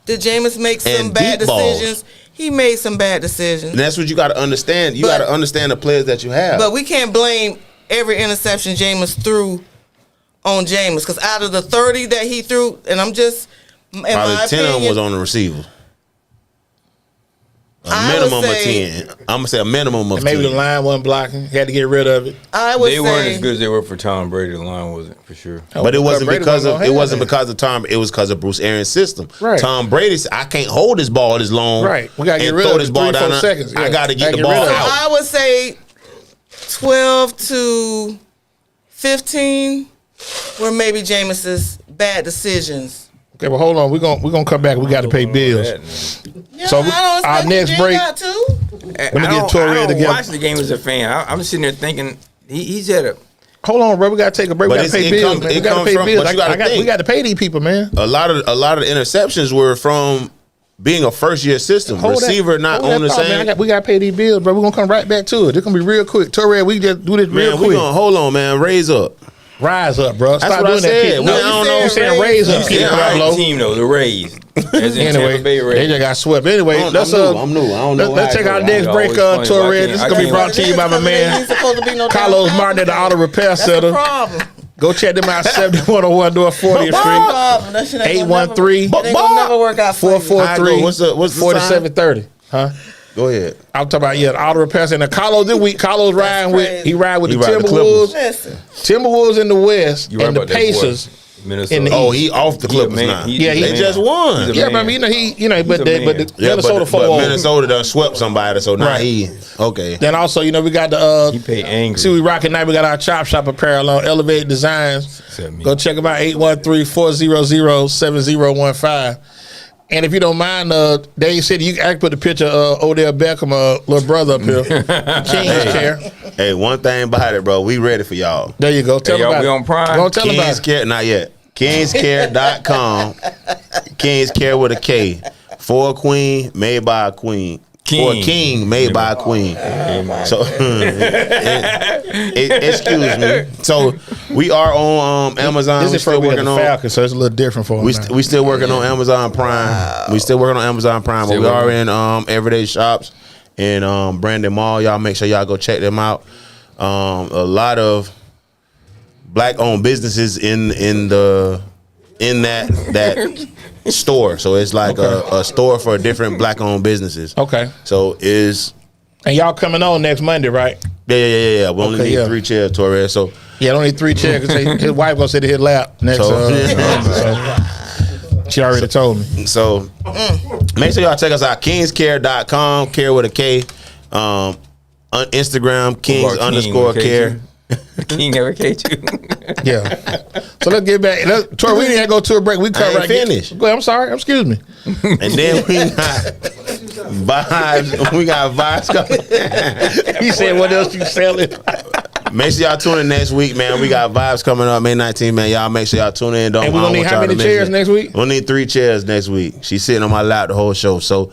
did Jameis make some And bad deep balls. decisions? He made some bad decisions. And that's what you got to understand. You But- got to understand the players that you have. But we can't blame every interception Jameis threw on Jameis, because out of the 30 that he threw, and I'm just, in Probably my 10 of them opinion, was on the receiver. A I would minimum of say- 10. I'm gonna say a minimum of And maybe 10. the line wasn't blocking. He had to get rid of it. I would They say weren't as good as they were for Tom Brady. The line wasn't for sure. But it wasn't Brady because wasn't of gonna have that. Tom. It was because of Bruce Arians' system. Right. Tom Brady said, "I can't hold this ball this long. Right. We gotta get and rid throw of this it ball 3-4 down. seconds. I Yeah. got to get Gotta the get rid ball of it. out." I would say 12 to 15 were maybe Jameis's bad decisions. Okay, well, hold on. We're gonna come back. We got to pay bills. Yeah, So, I don't our expect next you break- got to. Let me get Torre I don't together. watch the game as a fan. I'm sitting there thinking he's at a. Hold on, bro. We got to take a break. But We got to it's- pay it bills, comes- man. We it got to comes pay from- bills. but you gotta We think. got to pay these people, man. A lot of the interceptions were from being a first year system. Receiver not hold on the that thought, same. man. We got to pay these bills, bro. We're gonna come right back to it. It's gonna be real quick. Torre, we just do this real Man, we quick. gonna hold on, man. Raise up. Rise up, bro. Stop what I doing that. said. Peter. We- No, I don't know. I'm saying raise up, You Peter see the right Pablo. team though, the Rays. As in Anyway, Tampa Bay they Rays. just got swept. Anyway, I'm let's new. I'm new. I don't know let's how take it our goes. next It's break, always funny, Torre. but I This is can't- gonna be I brought can't- to you by my man Ain't supposed to be no Carlos damn Martin at the problem. Auto Repair That's the Center. problem. Go check them out. 7101 North 40th Street. 813 It ain't gonna never work out for you. 443 What's the 4730. Huh? Go ahead. I'm talking about auto repairs. And Carlos this week, Carlos riding with crazy. he ride with He the ride the Timberwolves. Listen, Timberwolves in the West You right and the about that boy. Pacers. Minnesota. In the Oh, he off the Clippers man. now. He- Yeah, They he- just won. He's a Yeah, man. but but a the man. Minnesota but 4 Minnesota done swept somebody, so now Right. he okay. Then also, we got the He pay angry. see we rocking tonight. We got our Chop Shop apparel on Elevated Designs. Except me. Go check them out 813-400-7015. And if you don't mind, Dave said you can put the picture of Odell Beckham, little brother up here. King's Care. Hey, one thing about it, bro, we ready for y'all. There you go. Tell Hey, them y'all, about we it. on Prime? Go tell them about Kings it. Care, not yet. Kingscare.com. Kings Care with a K. For a queen, made by a queen. For a king, made by a queen. So, excuse me. So, we are on Amazon. This We is for still working working on on. Falcons, so it's a little different for them. We still working on Amazon Prime. We still working on Amazon Prime, but Still we are working. in everyday shops in Brandon Mall. Y'all make sure y'all go check them out. A lot of black owned businesses in that store. So it's like a store for different black owned businesses. Okay. So is And y'all coming on next Monday, right? yeah. We only Okay, need yeah. 3 chairs, Torres. So Yeah, only 3 chairs. 'Cause his wife gonna sit in his lap next. So- So she already told me. So make sure y'all check us out. Kingscare.com, care with a K. On Instagram, Kings King underscore with a K care. too. King never K too. Yeah. So let's get back. Tori, we didn't go to a break. We cut ain't right. finished. Go ahead, I'm sorry. Excuse me. And then we got vibes. We got vibes coming. He said, "What else you selling?" Make sure y'all tune in next week, man. We got vibes coming up May 19th, man. Y'all make sure y'all tune in. Don't And we I gonna don't need want how y'all many to miss chairs it. next week? We'll need 3 chairs next week. She's sitting on my lap the whole show. So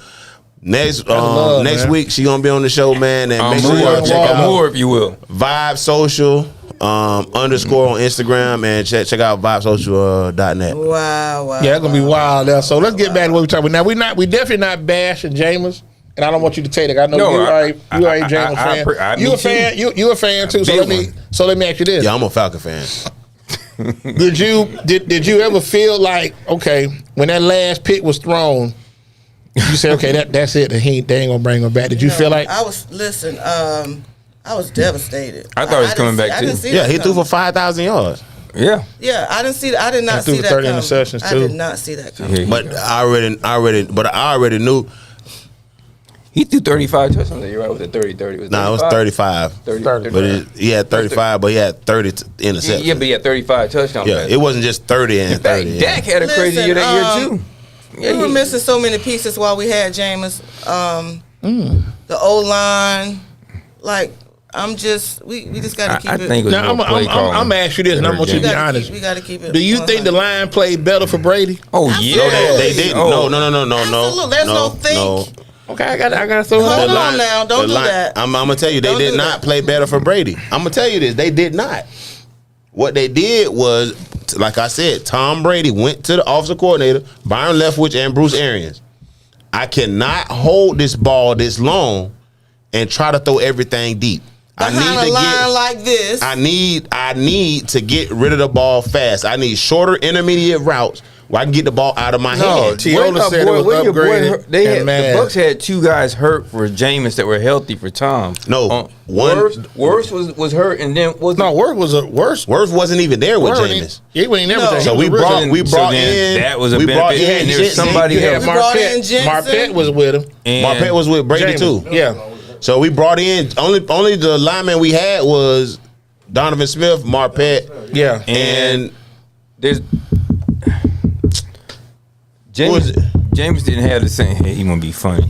next love, next man. week she gonna be on the show, man. And make sure more, y'all check out More, if you will. Vibe Social underscore on Instagram and check out vibesocial.net. wow. Yeah, that's gonna be wild. There. So let's get back to what we're talking about. Now we definitely not bashing Jameis, and I don't want you to take it. I know No, you are I- a Jameis fan. me You a too. fan? You a fan too? So Big let me ask you this: Yeah, I'm a Falcon fan. Did you ever feel like, okay, when that last pick was thrown, you said, okay, that's it. They ain't gonna bring him back. Did you feel like? I was devastated. I thought he was didn't coming see- back, I didn't too. see Yeah, that he threw coming. for 5,000 yards. Yeah. Yeah, I did not And threw see that 30 coming. interceptions, I too. did not see that coming. Yeah. But I already knew. He threw 35 touchdowns. You're right. Was it 30? It was Nah, it was 35. 35. But he had 35, but he had 30 interceptions. Yeah, but he had 35 touchdowns. Yeah, it wasn't just 30 and In fact, 30. Dak had a crazy Listen, year that year too. Yeah, We were missing so many pieces while we had Jameis. The O line, like we just got to keep I it. think it was Now more I'm play calling. gonna ask you this, and I want you to be honest. We got to keep it. Do you think the 100. line played better for Brady? Oh Absolutely. yeah, No, they didn't. Oh. No. Absolutely. There's no think. No. Okay, I got to throw it Hold out. on line- now, don't the do line- that. I'm gonna tell you, they Don't did do not that. play better for Brady. I'm gonna tell you this, they did not. What they did was, like I said, Tom Brady went to the offensive coordinator, Byron Leftwich and Bruce Arians. I cannot hold this ball this long and try to throw everything deep. Behind a line like this. I need to get rid of the ball fast. I need shorter intermediate routes where I can get the ball out of my No, hand. Teola said it was upgraded They had, and the mad. Bucs had 2 guys hurt for Jameis that were healthy for Tom. No, one- Worst was hurt, and then was No, Worth was a worse. Worth wasn't even there with Worth Jameis. He wasn't never No. there. So He we was a rookie. brought then in. that was a we brought benefit. in And there's Jensen. somebody You had else. We brought in Marpet. Jensen. Marpet was with him. And Marpet was with Brady Jameis. too. Yeah. So we brought in only the lineman we had was Donovan Smith, Marpet, Yeah. and there's Who was it? James didn't have the same. Hey, he want to be funny.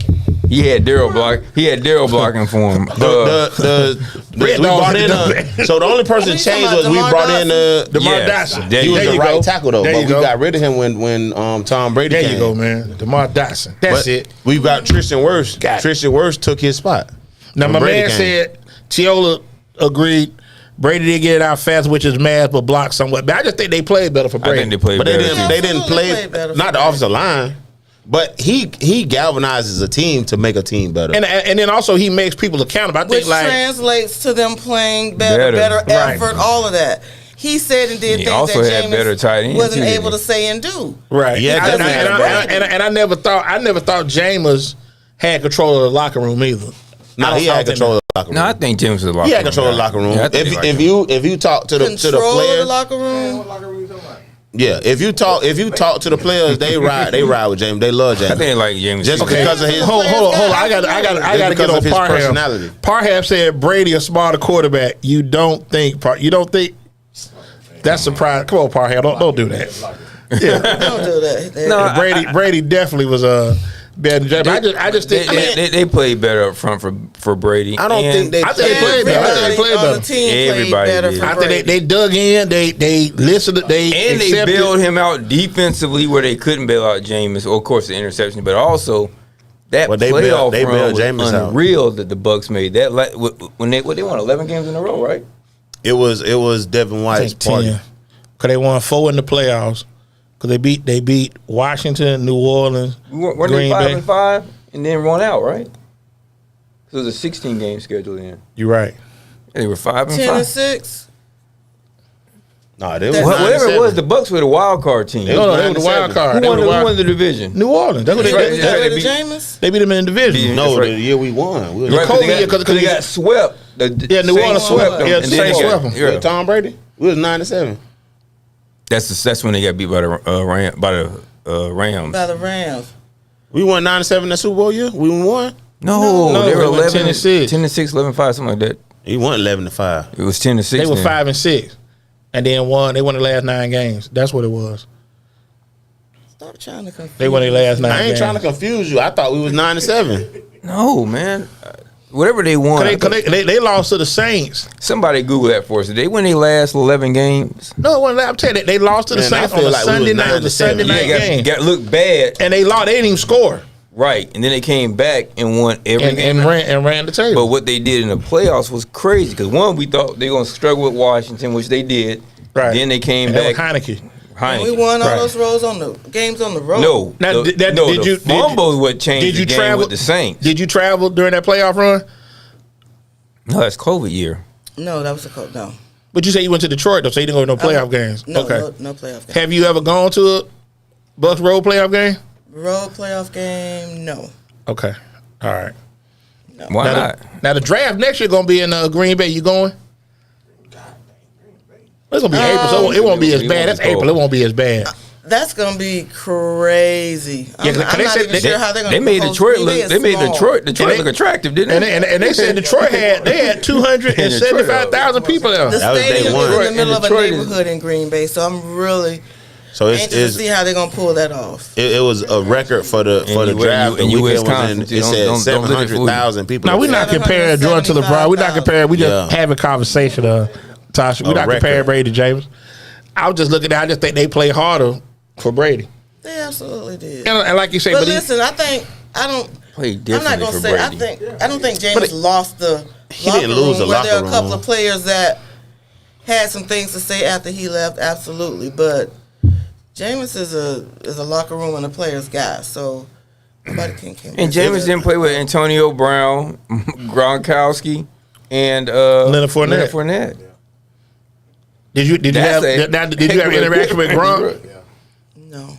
He had Daryl blocking for him. we brought in. So the only person You changed talking was we about brought in DeMar Yes, Dotson. there he you was There the you right go. tackle though, There but you we go. got rid of him when Tom Brady There came. you go, man. DeMar Dotson. That's But it. we've got Tristan Wirfs. Got it. Tristan Wirfs took his spot. Now, when my Brady man came. said Teola agreed. Brady did get it out fast, which is mad, but blocked somewhat. But I just think they played better for I Brady. think they played But better. they didn't. too. They didn't Absolutely play. played better Not for the offensive line, but he galvanizes a team to make a team better. And then also he makes people accountable. I think Which like translates to them playing better Better. Right. effort, all of that. he said and did He things also that had Jameis better tight ends, wasn't too, didn't able he? to say and do. Right. Yeah, and, definitely. I never thought Jameis had control of the locker room either. No, he had control of the locker room. No, I think James was a locker He room. had control of the guy. locker room. Yeah, I think he liked him. If you talk to the Control of players, the locker room. yeah. If you talk to the players, they ride with James. They love James. I think like James. Just okay. because of his Hold on. I got to get because on of his Parham. personality. Parham said Brady a smarter quarterback. You don't think that's surprising. Come on, Parham. Don't do that. Yeah. Don't do that. No, Brady definitely was better than Jameis. I just think they played better up front for Brady. I don't think they. I think they played better. I think they played on the better. team played Everybody better did. for I think Brady. they dug in. They listened. They And they accepted. bailed him out defensively where they couldn't bail out Jameis. Well, of course, the interception, but also that Well, they playoff bailed run was Jameis out. unreal that the Bucs made. That when they won 11 games in a row, right? It was Devin White's party. Because they won 4 in the playoffs. Because they beat Washington, New Orleans, Weren't they Green Bay. 5-5 and then run out, right? So it was a 16 game schedule then. You're right. They were 5-5. 10-6. No, they That- was Whatever it 9-7. was, the Bucs were the wild card team. They No, was they were the wild 9-7. card. Who They won, were the who wild- won the division? New Orleans. That's what That's they right. did. That's right. Brady beat- Jameis. They beat them in the division. No, That's right. the year we won. We was Right, Kobe because year, 'cause they got swept. Yeah, New Orleans Saints swept. them, Yeah, and the then Saints they got- swept them. yeah. With Tom Brady. We was 9-7. That's when they got beat by the Rams. By the Rams. We won 9-7 that Super Bowl year. We won. No, they were they went 11 10-6. 10-6, 11-5, something like that. He won 11-5. It was 10-6. They were then. 5-6, and then won. They won the last 9 games. That's what it was. Stop trying to confuse. They won their last 9 I ain't games. trying to confuse you. I thought we was 9-7. No, man. Whatever they won. Cause they lost to the Saints. Somebody Google that for us. Did they win their last 11 games? No, I'm telling you, they lost to the Man, I Saints on feel a like we Sunday was night. It was a 9-7. Sunday night game, Got looked bad. and they lost. They didn't even score, Right. And then they came back and won every game. and ran the table. But what they did in the playoffs was crazy. Because one, we thought they were going to struggle with Washington, which they did. Right. Then they came And that back. was Heineke. Heineke. We won all Right. those games on the road. No. Now, the, did no, you- the fumble is what changed Did you the game travel with the Saints. Did you travel during that playoff run? No, that's COVID year. No, that was no. But you say you went to Detroit though, so you didn't go to no playoff games. No, Okay. no playoff game. Have you ever gone to a Bucs road playoff game? Road playoff game? No. Okay. All right. Why now, not? Now the draft next year gonna be in Green Bay. You going? It's gonna be April, so it won't be as it bad. won't That's be cold. April. It won't be as bad. That's gonna be crazy. Yeah, I'm 'cause they not said even sure how they're gonna. They made propose Detroit Green Bay look. is They made small. Detroit And they- look attractive, didn't And they? they said Detroit had 275,000 people there. The That was day stadium one. is in the middle of a Detroit is- neighborhood in Green Bay, so I'm really So anxious to it's see how they're gonna pull that off. it was a record for the you- draft. The and you weekend was Wisconsin, in. too. It Don't said let it fool you. 700,000 people. No, we're not comparing Jordan to LeBron. We're not comparing. We just Yeah. having conversation, Tasha. We're A not record. comparing Brady to James. I was just looking at. I just think they play harder for Brady. They absolutely did. And like you say, But he- listen, I don't. Play I'm not differently gonna for say. Brady. I don't think James But it- lost the. He didn't lose the room, where There are locker a couple room. of players that had some things to say after he left. Absolutely, but Jameis is a locker room and a player's guy. So nobody can. And Jameis didn't play with Antonio Brown, Gronkowski, and Leonard Fournette. Leonard Fournette. did you have That's a did you have interaction with Gronk? No.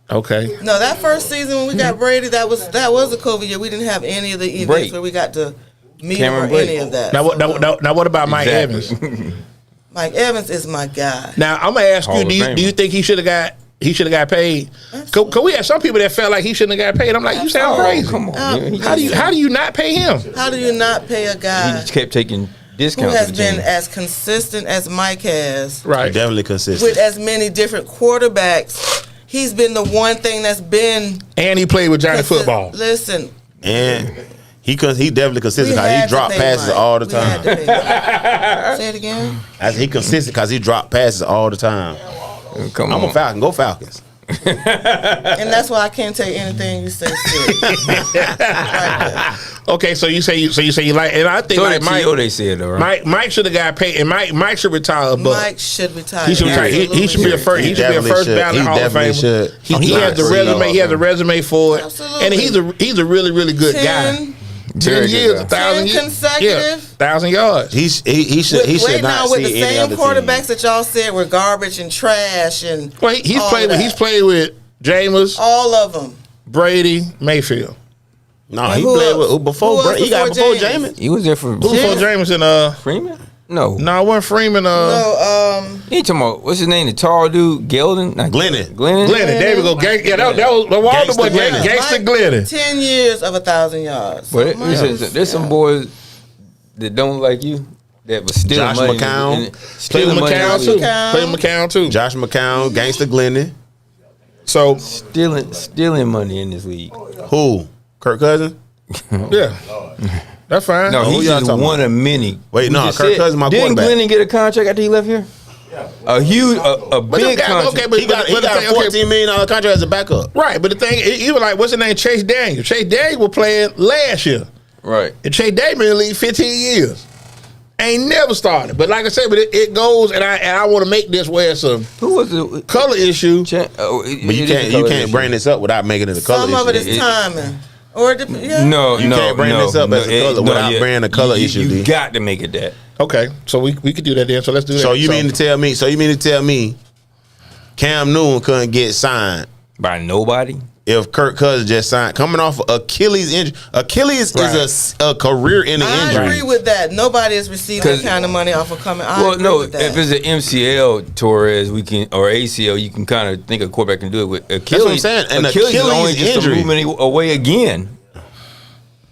Okay. No, that first season when we got Brady, that was a COVID year. We didn't have any of the events Brady. where we got to meet Cameron him or Brady. any of that. Now what? So, Now what about Mike Exactly. Evans? Mike Evans is my guy. Now I'm gonna ask Hall you: of Do Famer. you think he should have got paid? Cause we had some people that felt like he shouldn't have got paid. I'm like, you sound crazy. Come on. man. He How do you not pay him? How do you not pay a guy just kept taking who discounts. has to the been team. as consistent as Mike has Right. Definitely consistent. with as many different quarterbacks? He's been the one thing that's been And he played with Johnny Football. Listen, And he definitely we consistent because had he to dropped pay passes Mike. all the We had time. to pay Mike. Say it again. He consistent because he dropped passes all the time. Come I'm on. a Falcon. Go Falcons. And that's why I can't take anything you say serious. Right Okay, so you say you like, and I think So like did Mike, T.O. they said though, right? Mike should have got paid, and Mike should retire. there. But Mike should retire. he should retire. He should be a first. He should be a definitely first should. ballot He Hall of definitely Famer. should. He He's has the not resume. free, He has a resume for it, Absolutely. and he's a really good guy. 10 10 years, 1,000 10 years. consecutive? Yeah, 1,000 yards. He should Wait, not now with the see any same other quarterbacks team. that y'all said were garbage and trash and Well, he's all played that. with Jameis, all of them. Brady, Mayfield. No, And he who played else? with before. Who else He got before before Jameis? Jameis. He was there for Who before Jameis and Freeman? No. No, it wasn't Freeman. No, You talking about, what's his name? The tall dude? Geldon? Not Glennon. Glennon? Glennon. There we go. That was the Walter Gangsta boy. Glennon. Gangsta Glennon. 10 years of 1,000 yards. But Something listen, else. there's some boys that don't like you that was stealing Josh money. McCown. Clayton McCown too. McCown. Clayton McCown too. Josh McCown, Gangsta Glennon. So Stealing money in this league. Who? Kirk Cousins? yeah, that's fine. No, who he's y'all just talking one about? of many. Wait, We no, just Kirk said- Cousins my Didn't quarterback. Glennon get a contract after he left here? A huge, a But big contract. okay, but He got but the a thing- okay, $14 million contract as a backup. right. But the thing, even like what's his name, Chase Daniel. Chase Daniel was playing last year, Right. and Chase Daniel been in the league 15 years. Ain't never started. But like I said, but it goes, and I want to make this where it's a Who was the color issue. But you can't bring this up without making it a color Some of it issue. is timing. Or it yeah. No, You no, can't bring no, this up no, as a color without yeah. bringing a color issue, You D. got to make it that. Okay, so we could do that then. So let's do that. So you mean to tell me? So you mean to tell me Cam Newton couldn't get signed By nobody? if Kirk Cousins just signed coming off of Achilles injury? Achilles Right. is a career-ending I injury. agree with that. Nobody has received that 'Cause- kind of money off of coming. I Well, agree no. with that. If it's an MCL, Torres, we can, or ACL, you can kind of think a quarterback can do it. With Achilles, what I'm saying, an Achilles is only Achilles just injury. a movement away again,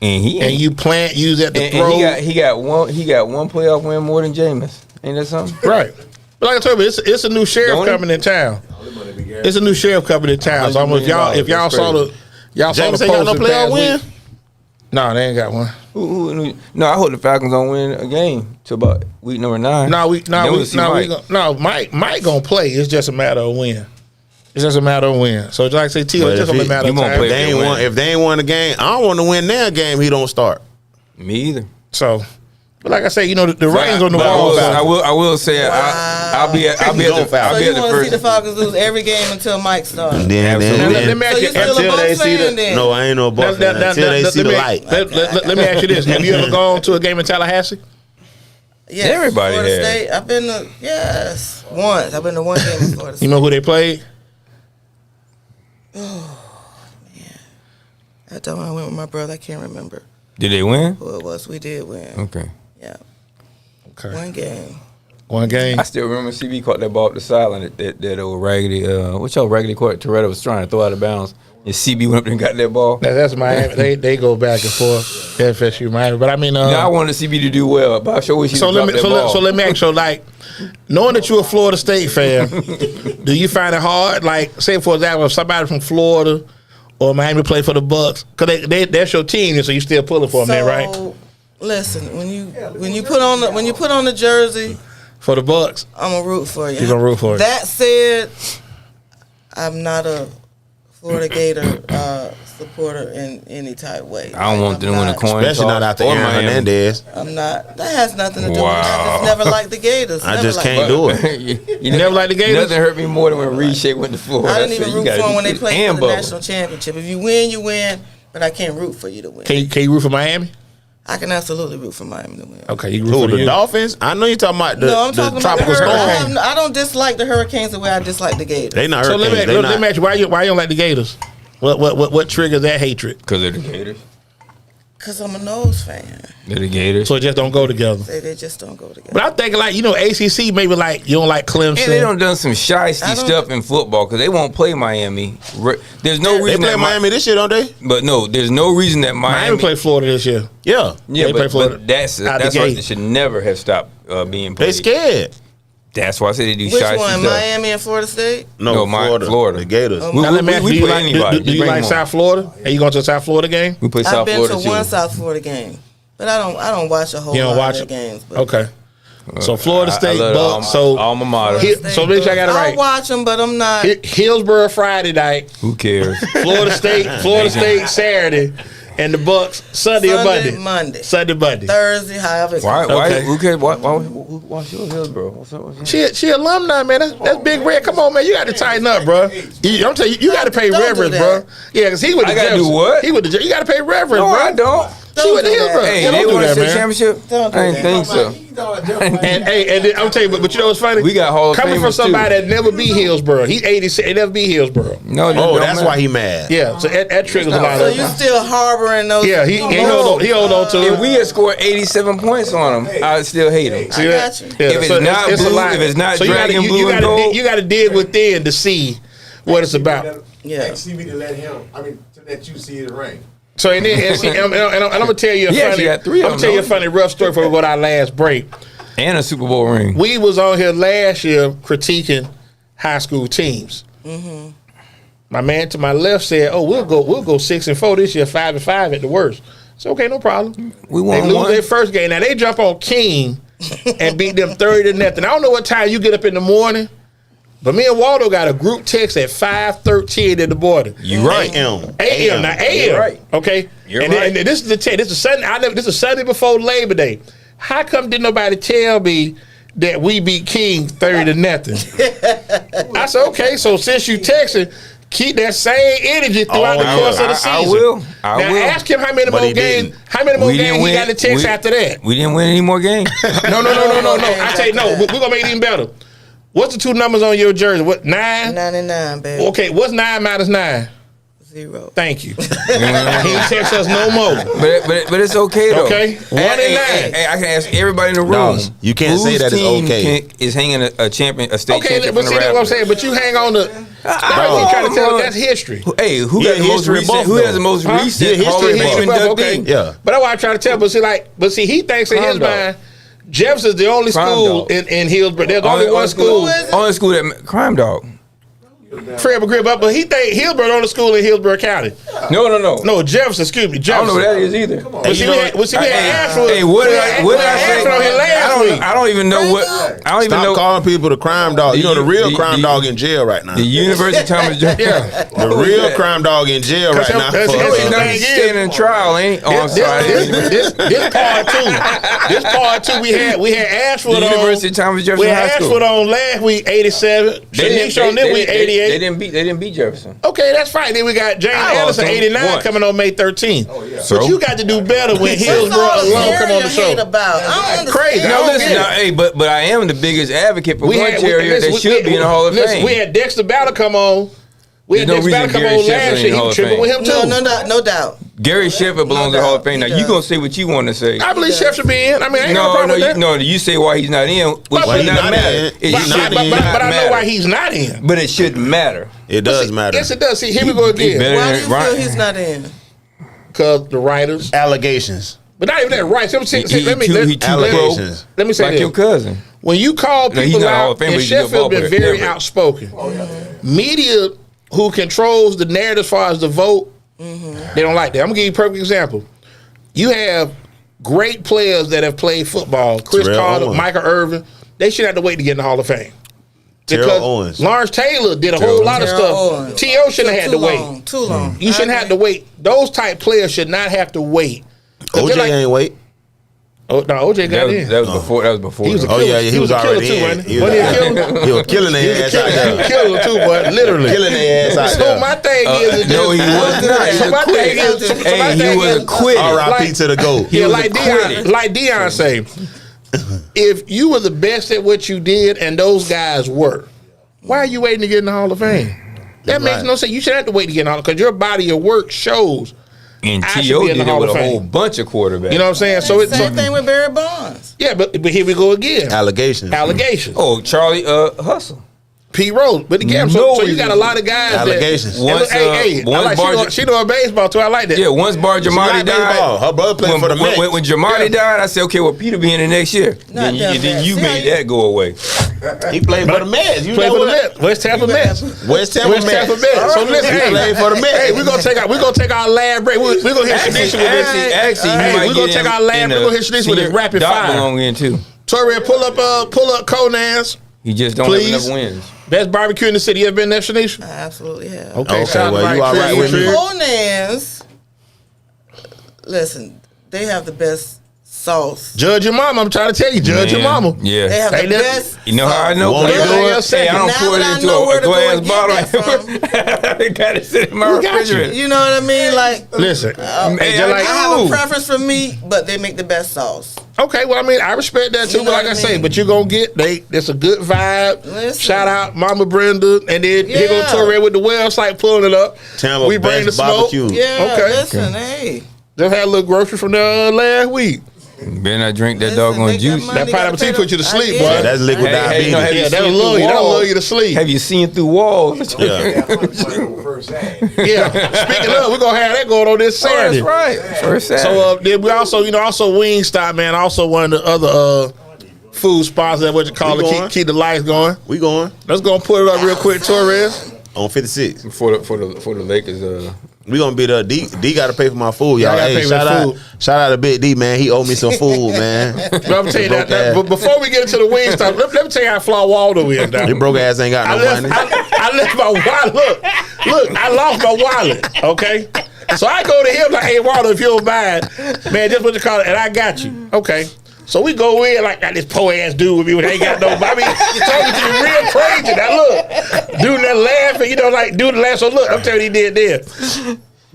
and he and you plant use that to and throw. he got one playoff win more than Jameis. Ain't that something? Right. But like I told you, it's a new sheriff Don't it? coming in town. It's a new sheriff coming in town. So if y'all saw the James post ain't got no this playoff past win. week- No, they ain't got one. No, I hope the Falcons don't win a game till about week number 9. Mike gonna play. It's just a matter of when. It's just a matter of when. So like I say, T.O., it's But just if a matter he of won't time. play If they ain't won the game, I don't want to win their game. He don't start. Me either. So, but like I say, the writings on the But wall. I will say I'll be at so the you I'll be want at to the see the first. Falcons lose every game until Mike starts? And then, Absolutely. Let me ask So you- you still a until they Bucs see fan the then? no, I ain't no Bucs fan until they see the light. Let me ask you this: have you ever gone to a game in Tallahassee? Yes. Everybody Florida has. State. I've been to once. I've been to one game in Florida You State. know who they played? That time I went with my brother. I can't remember Did they win? who it was. We did win. Okay. Yeah, Okay, one game. one game. I still remember CB caught that ball up the sideline that old raggedy what y'all raggedy court Toretto was trying to throw out of bounds. And CB went up there and got that ball. That's Miami. They go back and forth. FSU, Miami. But I mean, Now I wanted CB to do well, but I sure wish he so would let drop me that ball. so let me ask you, like, knowing that you're a Florida State fan, do you find it hard? Like, say for example, if somebody from Florida or Miami play for the Bucs, because that's your team, so you still pulling for them, there, right? Listen, when you put on the jersey, For the Bucs, I'm gonna root for you. You gonna root for it. That said, I'm not a Florida Gator supporter in any type way. I don't want them to win a coin Especially not after or Aaron Miami. Hernandez. I'm not. That has nothing to do with Wow. that. I just never liked the Gators. I Never just liked can't them. do it. you never liked the Gators? Nothing hurt me more than when Reed Shea went to Florida. I didn't said, even you root gotta for them do when they this. played And for the Bubba. national championship. If you win, but I can't root for you to win. can you root for Miami? I can absolutely root for Miami to win. Okay, you root Who, for the the Dolphins? I know you're talking about the, No, I'm talking about the tropical Hurricanes. storm. I don't dislike the Hurricanes the way I dislike the Gators. They not So let hurricanes. me They let me not. ask you, why you don't like the Gators? What triggers that hatred? Because they're the Gators. Because I'm a Nose fan. They're the Gators. So it just don't go together. They just don't go together. But I'm thinking like, ACC maybe like you don't like Clemson. And they done some shiesty I don't- stuff in football because they won't play Miami. There's no They reason play that Miami this year, don't they? But no, there's no reason that Miami played Florida this year. Yeah. Yeah, They play but Florida that's out the why gate. they should never have stopped being played. They scared. That's why I said they do Which shiesty one, stuff. Miami and Florida State? No, Florida. The Gators. Oh, We, Now let me ask you, we do you put like, anybody. do you Bring like them South Florida? Are you going to a South Florida game? We play I've South been Florida to too. one South Florida game, but I don't watch a whole You don't lot watch of their it? games. But Okay. So Florida I State, love Bucs. So alma mater. Here- so make sure I got it I'll right. watch them, but I'm not. Hillsborough Friday night, Who cares? Florida State Saturday, and the Bucs Sunday or Monday. Sunday, Monday. Thursday, however. Why? Okay. Who cares? Why show Hillsborough? What's up? She alumni, man. That's Big Red. Come on, man. You got to tighten up, bro. I'm telling you, you got to pay Don't do reverence, that. bro. Yeah, because he with the I gotta Jefferson. do what? He with the. You got to pay reverence, No, bro. I don't. She went to Hillsborough. Hey, Yeah, they don't do won a that, state man. championship? Don't do I didn't that. think so. And I'm telling you, but you know what's funny? We got Hall of coming from Famers, somebody too. that never beat Hillsborough. He 86. He never beat Hillsborough. No, Oh, don't that's matter. why he mad. Yeah, so that triggers a lot So of. you still harboring those? Yeah, he hold on to If it. we had scored 87 points on him, I'd still hate him. See I that? got you. Yeah, If it's so not a blue, lie. if it's not So you gotta- dragon you blue and gotta gold- you got to dig within to see what it's about. Yeah. CB to let him. I mean, to let you see his ring. So and then and, see, and I'm gonna tell you a He funny. actually got 3 of I'm gonna tell you a them, funny rough story before we go to our last break. And a Super Bowl ring. We was on here last year critiquing high school teams. My man to my left said, "Oh, we'll go 6-4 this year, 5-5 at the worst." So okay, no problem. We They won lose one. their first game. Now they jump on King and beat them 30-0. I don't know what time you get up in the morning, but me and Waldo got a group text at 5:13 in the morning. You right. AM, not AM. You're right. Okay. You're and right. Then, this is the this is Sunday. This is Sunday before Labor Day. How come didn't nobody tell me that we beat King 30-0? I said, okay. So since you texting, keep that same energy throughout the course of the season. I will. Now I will. ask him how many But more he games. didn't. How many more We didn't games he win. got to text after that? We didn't win any more games. No. I tell you, no. We're gonna make it even better. What's the 2 numbers on your jersey? What 9? 99, baby. Okay. What's 9 minus 9? 0. Thank you. He ain't text us no more. But it's okay though. Okay. 1 and 9. Hey, I can ask everybody in the room. Dollars. You can't say whose that it's team okay. is hanging a champion, a state Okay, champion but from see the that's what I'm Raptors. saying. But you hang on to. I- You trying to tell I- us that's history. Hey, who Yeah, got the most history recent? buff, Who has the though. most Huh? recent Yeah, Hall of history Fame buff. Well, inductee? okay. Yeah. But that's why I try to tell. But see, he thinks in his Crime dog. mind, Jefferson's the only Crime school dog. in Hillsborough. There's only one school. Only school that crime dog. Fred McGriff up, but he think Hillsborough the only school in Hillsborough County. No. No, Jefferson. Excuse me, I don't Jefferson. know what that is either. But see, we had Ashford. Hey, what did I say? Ashford on here last week. I don't even know what. I don't even Stop know. calling people the crime dog. You know the real The- crime the- dog in jail right now. The University of Thomas Jefferson. Yeah. The real crime dog in jail right now. that's- for- that's- He's not Thing is- standing in trial, ain't he? Oh, I'm sorry. This part two. This part two. We had Ashford The on. University of Thomas We Jefferson had High School. Ashford on last week, 87. Shawnesia on this week, 88. They didn't beat Jefferson. Okay, that's fine. Then we got James I lost Anderson, him 89, once. coming on May 13th. So? But you got to do better when What's Hillsborough all the alone come on the area hate show. about? I don't Crazy. understand. I No, don't listen, get it. now, hey, but I am the biggest advocate for one area that should be in the Hall of listen, Fame. we had Dexter Battle come on. We had There's no Dexter Battle reason come Gary on Sheffield last ain't year. in the Hall He of tripping Fame. with him too. No doubt. Gary Sheffield belongs to the Hall of Fame. Now, He you does. going to say what you want to say. I believe Chef should be in. I mean, I ain't got no problem with that. You say why he's not in, which But should he's not not matter. in. It He's should not not in. But I know matter. why he's not in. But it shouldn't matter. It does matter. Yes, it does. See, here we go again. better- Why do you Right. feel he's not in? Because the writers. Allegations. But not even that, right? Let me say He too Allegations. let me say like this. your cousin. When you call No, he's people not a Hall of out, Famer, and he's a Sheffield been ball very player. outspoken. Media who controls the narrative as far as the vote, they don't like that. I'm gonna give you a perfect example. You have great players that have played football. Chris Terrell Carter, Owens. Michael Irvin. They should have to wait to get in the Hall of Fame. Terrell Because Owens. Lawrence Taylor did a whole lot of stuff. T.O. shouldn't have had to wait. Too long. You shouldn't have to wait. Those type players should not have to wait. 'Cause OJ they're like- ain't wait. Oh, no, OJ got in. That was before. That was before. He was a Oh killer. yeah, he He was was a killer already too, in. wasn't he? He Wasn't he a killer? was, he was killing their ass out He was a there. killer too, boy. Literally. Killing their ass out So there. my thing is, no, he was not. He So my was a thing is, quitter. so my Hey, thing he was is- a quitter. R.I.P. to the GOAT. Yeah, was like a quitter. Deion say, if you were the best at what you did and those guys were, why are you waiting to get in the Hall of Fame? That makes right. no sense. You should have to wait to get in the Hall because your body of work shows. And I should T.O. be in the did it Hall with of a Fame. whole bunch of quarterbacks. You know what I'm saying? So Same thing with Barry Bonds. yeah, but here we go again. Allegations. Allegations. Oh, Charlie Hustle. P. Rose, but again, so you got a lot of guys. Allegations. That, Once, hey, I once like Bar- she doing baseball too. I like that. Yeah, once Bar She Jamadi like died. baseball. Her brother played for the Mets. When Jamadi died, I said, okay, well, Peter be in the next year. Not Then that bad. you See made how that go away. He played for the Mets. You Play know for the what? Mets. West Tampa Mets. West Tampa West Tampa Mets. Mets. So listen, He hey, played for the Mets. Hey, we're gonna take our last break. We're gonna hit Shawnesia with this. Actually, Hey, he might we're gonna get take in- our last. in We're the gonna hit Shawnesia with this senior rapid doc fire. belong in too. Torre, pull up Conan's. He just don't Please. have enough wins. Best barbecue in the city. You ever been there, Shawnesia? I absolutely have. Okay, shout out well, to you Mike all right Trigg. with me? Conan's, listen, they have the best sauce. Judge your mama. I'm trying to tell you, judge your Man, mama. Yeah. They have Hey, the that- best. You know how I know? Won't you Cause do it? Hey, I don't Now pour it that I into know a where to go glass and bottle. get that I got it sitting in my We got you. refrigerator. You know what I mean? Like, Listen, Hey, hey, just I like, I have a Ooh. preference for meat, but they make the best sauce. okay, well, I mean, I respect that too. You But know like I what I say, mean? but you're gonna get it's a good vibe. Listen. Shout out Mama Brenda, and then here go Yeah. Torre with the website pulling it up. Tampa we bring the best smoke. barbecue. Yeah, Okay. listen, hey. Just had a little grocery from the last week. Better not drink that Listen, doggone make juice. money, That gotta pineapple tea pay put you to the- sleep, I boy. get Yeah, it. that's liquid Hey, diabetes. no, have you Yeah, seen that'll through love you. That'll walls? love you to sleep. Have you seen through walls? Yeah. First hand. Yeah. Speaking of, we're gonna have that going on this Oh, Saturday. that's right. First Saturday. So then we also, also Wingstop, man. Also one of the other food spots that what you call We it, going. keep the lights going. We going Let's go and put it up real quick, Torres. on 56. for the Lakers, We gonna be there. D got to pay for my food, Yeah, I y'all. gotta Hey, pay for shout the out, food. shout out to Big D, man. He owed me some food, man. But I'm telling you Broke that, ass. but before we get into the Wingstop, let me tell you how flaw Waldo is now. Your broke ass ain't got I no left, money. I left my wallet. Look, I lost my wallet. Okay, so I go to him like, "Hey, Waldo, if you don't mind, man, just what you call it, and I got you." Okay, so we go in like got this poor ass dude with me when ain't got no. I mean, talking to me real crazy. Now look, doing that laughing, like doing the laugh. So look, I'm telling you, he did there.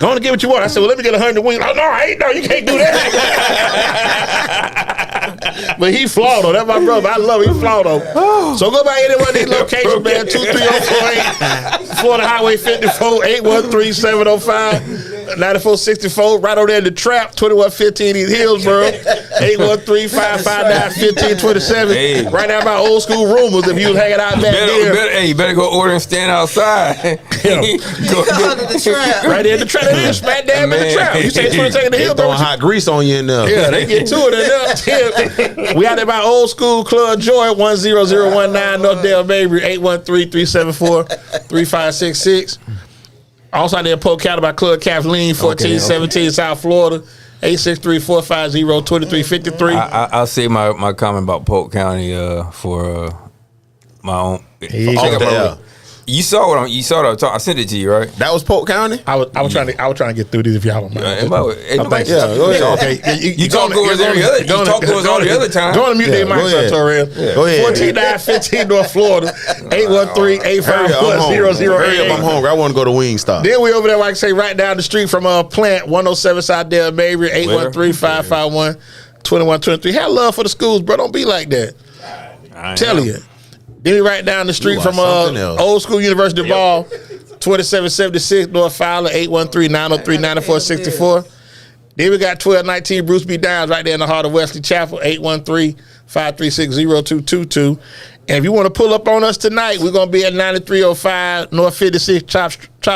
Go on and get what you want. I said, well, let me get 100 wings. Oh, no, I ain't. No, you can't do that. But he flawed though. That's my brother. I love him. He flawed though. So go by any one of these locations, man. 23048 Florida Highway 54, 813-705-9464. Right over there in the trap, 2115 East Hillsboro. 813-559-1527. Hey. Right now by old school rumors if you was hanging out back there. you better go order and stand outside. Yeah. Go to the trap. Right there in the trap. They just smack dab in the Man. trap. You say it's 22nd the They hill, throwing don't you? hot grease on you in there. Yeah, they get to it in there. We out there by Old School Club Joy, 10019 North Dale Mabry, 813-374-3566. Also out there at Polk County by Club Kathleen, 1417 South Florida, 863-450-2353. I'll say my comment about Polk County for my own. you Check go. out my- Yeah. You saw what I was talking. I sent it to you, right? That was Polk County? I was trying to get through these if y'all don't mind. Hey, nobody- Yeah, go ahead. Okay, You talk to us every other. You talk to us all the other time. Go on and mute their Yeah, mics go up, ahead. Torres. Go ahead. 14915 North Florida, Hurry up, I'm hungry. Hurry up, I'm 813-851-0088. hungry. I want to go to Wingstop. Then we over there, like I say, right down the street from Plant, 107 South Dale Mabry, 813-551-2123. Have love for the schools, bro. Don't be like that. Telling you. Then we right down the street You are from something else. Old School University Ball, 2776 North Fowler, 813-903-9464. Then we got 1219 Bruce B. Downs right there in the heart of Wesley Chapel, 813-536-0222. And if you want to pull up on us tonight, we're going to be at 9305 North 56 Chop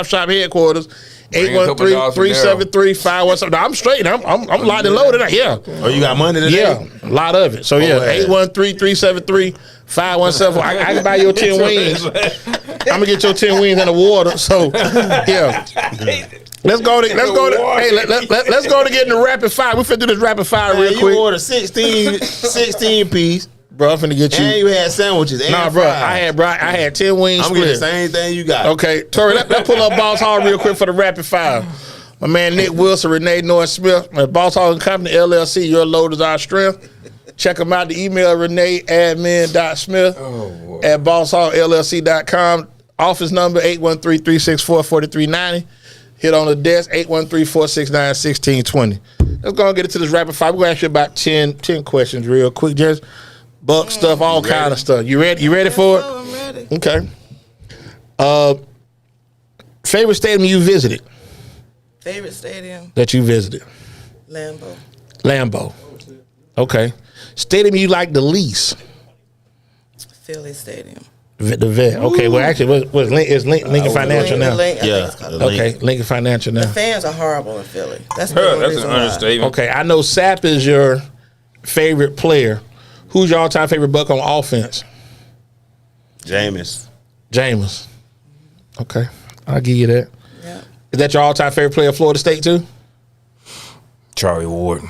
Shop headquarters, Bring a couple dollars from 813-373-51. I'm straight. I'm locked and loaded. Yeah. Oh, you got money today? Yeah, a lot of it. So yeah, yeah. 813-373-5174. I can buy your 10 wings. I'm gonna get your 10 wings in the water. So yeah. Let's go to let's go to get in the rapid fire. We finna do this rapid fire real You quick. ordered 16 piece, Bro, I'm finna get and you. you had sandwiches. And Nah, bro, fries. I had 10 wings I'm getting the split. same thing you got. Okay, Tori, let's pull up Boss Hall real quick for the rapid fire. My man Nick Wilson, Renee Norris Smith, Boss Hall and Company LLC. Your load is our strength. Check them out. The email reneeadmin.smith at bossHallLLC.com. Office number 813-364-4390. Hit on the desk 813-469-1620. Let's go and get into this rapid fire. We're gonna ask you about 10 questions real quick. Just Buck stuff, all kind of stuff. You ready? You ready for it? Oh, I'm ready. Okay. Favorite stadium you visited? Favorite stadium? That you visited? Lambeau. Lambeau. Okay. Stadium you like the least? Philly Stadium. The vet. Okay. Well, actually, it's Lincoln Financial now. Yeah. Okay, Lincoln Financial now. The fans are horrible in Philly. That's the Huh, only that's an reason why. understatement. Okay, I know Sapp is your favorite player. Who's your all-time favorite Buck on offense? Jameis. Jameis. Okay, I'll give you that. Yeah. Is that your all-time favorite player of Florida State too? Charlie Ward.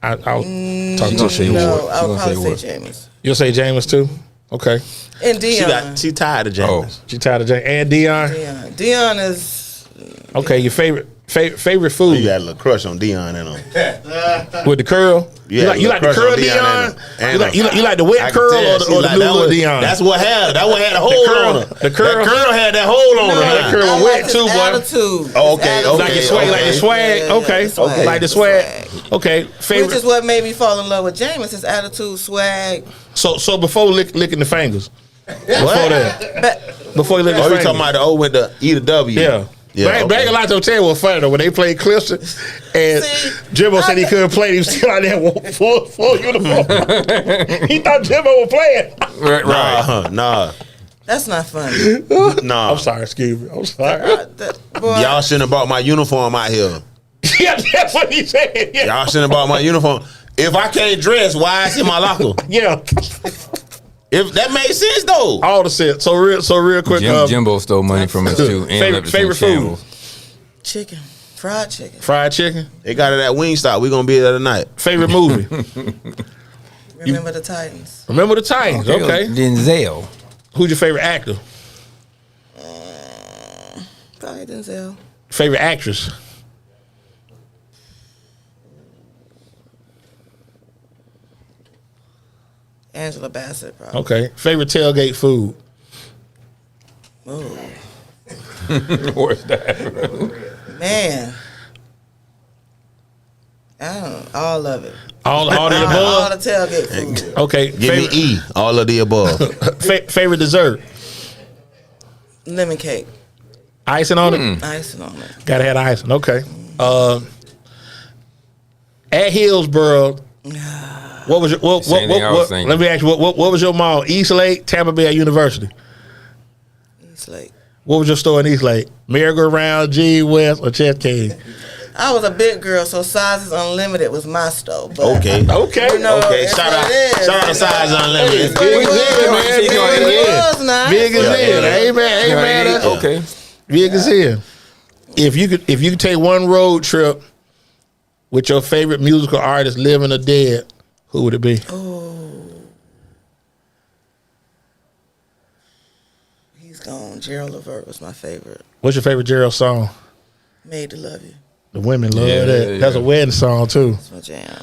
I'll talk gonna to say you. Ward. No, She I would gonna probably say say James. You'll say Jameis too? Okay. And Dion. She tired of Jameis. She tired of Jameis. And Dion? Dion is Okay, your favorite Favorite You food got a little crush on Dion and him. with the curl. Yeah, you like the crush curl on Deion Dion? and You like him. you like the I wet can curl tell or she the like new that little was- Dion? That's what had the hold curl- on her. the curl- That curl had that hold on her. that curl I was like wet his too, boy. attitude. Oh, His okay, attitude. Like the swag, like the swag. Yeah, Okay, the swag, like the the swag. Okay, Which favorite. is what made me fall in love with James. His attitude, swag. So before licking the fingers, before that, But before you lick the Oh, you fingers. talking about the O with the E to W? Yeah. Yeah. Back a lot to tell you was funny though when they played Clifton and See, Jimbo said he couldn't play. He was still out there with full uniform. He thought Jimbo was playing. Right. Nah. that's not funny. Nah. I'm sorry, excuse me. I'm sorry. Boy, Y'all shouldn't have brought my uniform out here. Yeah, that's what he said. Yeah. Y'all shouldn't have brought my uniform. If I can't dress, why is it in my locker? Yeah. If that makes sense though. All the sense. So real quick. Jimbo stole money from us too. And left us in favorite food? shambles. chicken, fried chicken. Fried chicken. They got it at Wingstop. We gonna be there tonight. Favorite movie. Remember the Titans. Remember the Titans. Okay. Denzel. Who's your favorite actor? Probably Denzel. Favorite actress? Angela Bassett, probably. Okay. Favorite tailgate food? Ooh, What's that? man. I don't know. All of it. All the All above? the tailgate food. Okay. Give me E. All of the above. Favorite dessert? Lemon cake. Icing on it? Icing on it. Gotta have icing. Okay. At Hillsboro, what was your Same thing I was thinking. let me ask you, what was your mall? East Lake, Tampa Bay, or University? It's like What was your store in East Lake? Merry-Go-Round, G West, or Chef King? I was a big girl, so sizes unlimited was my stove. But Okay. Okay. You know, Okay. that's Shout what out. it is. Shout out to Size Unlimited. Big as in, man. Big as in. It was not. Big as in. Amen. Okay. Big as in. If you could take one road trip with your favorite musical artist, living or dead, who would it be? He's gone. Gerald Levert was my favorite. What's your favorite Gerald song? Made to Love You. The women love Yeah, that. yeah, That's a yeah. wedding song too. That's my jam.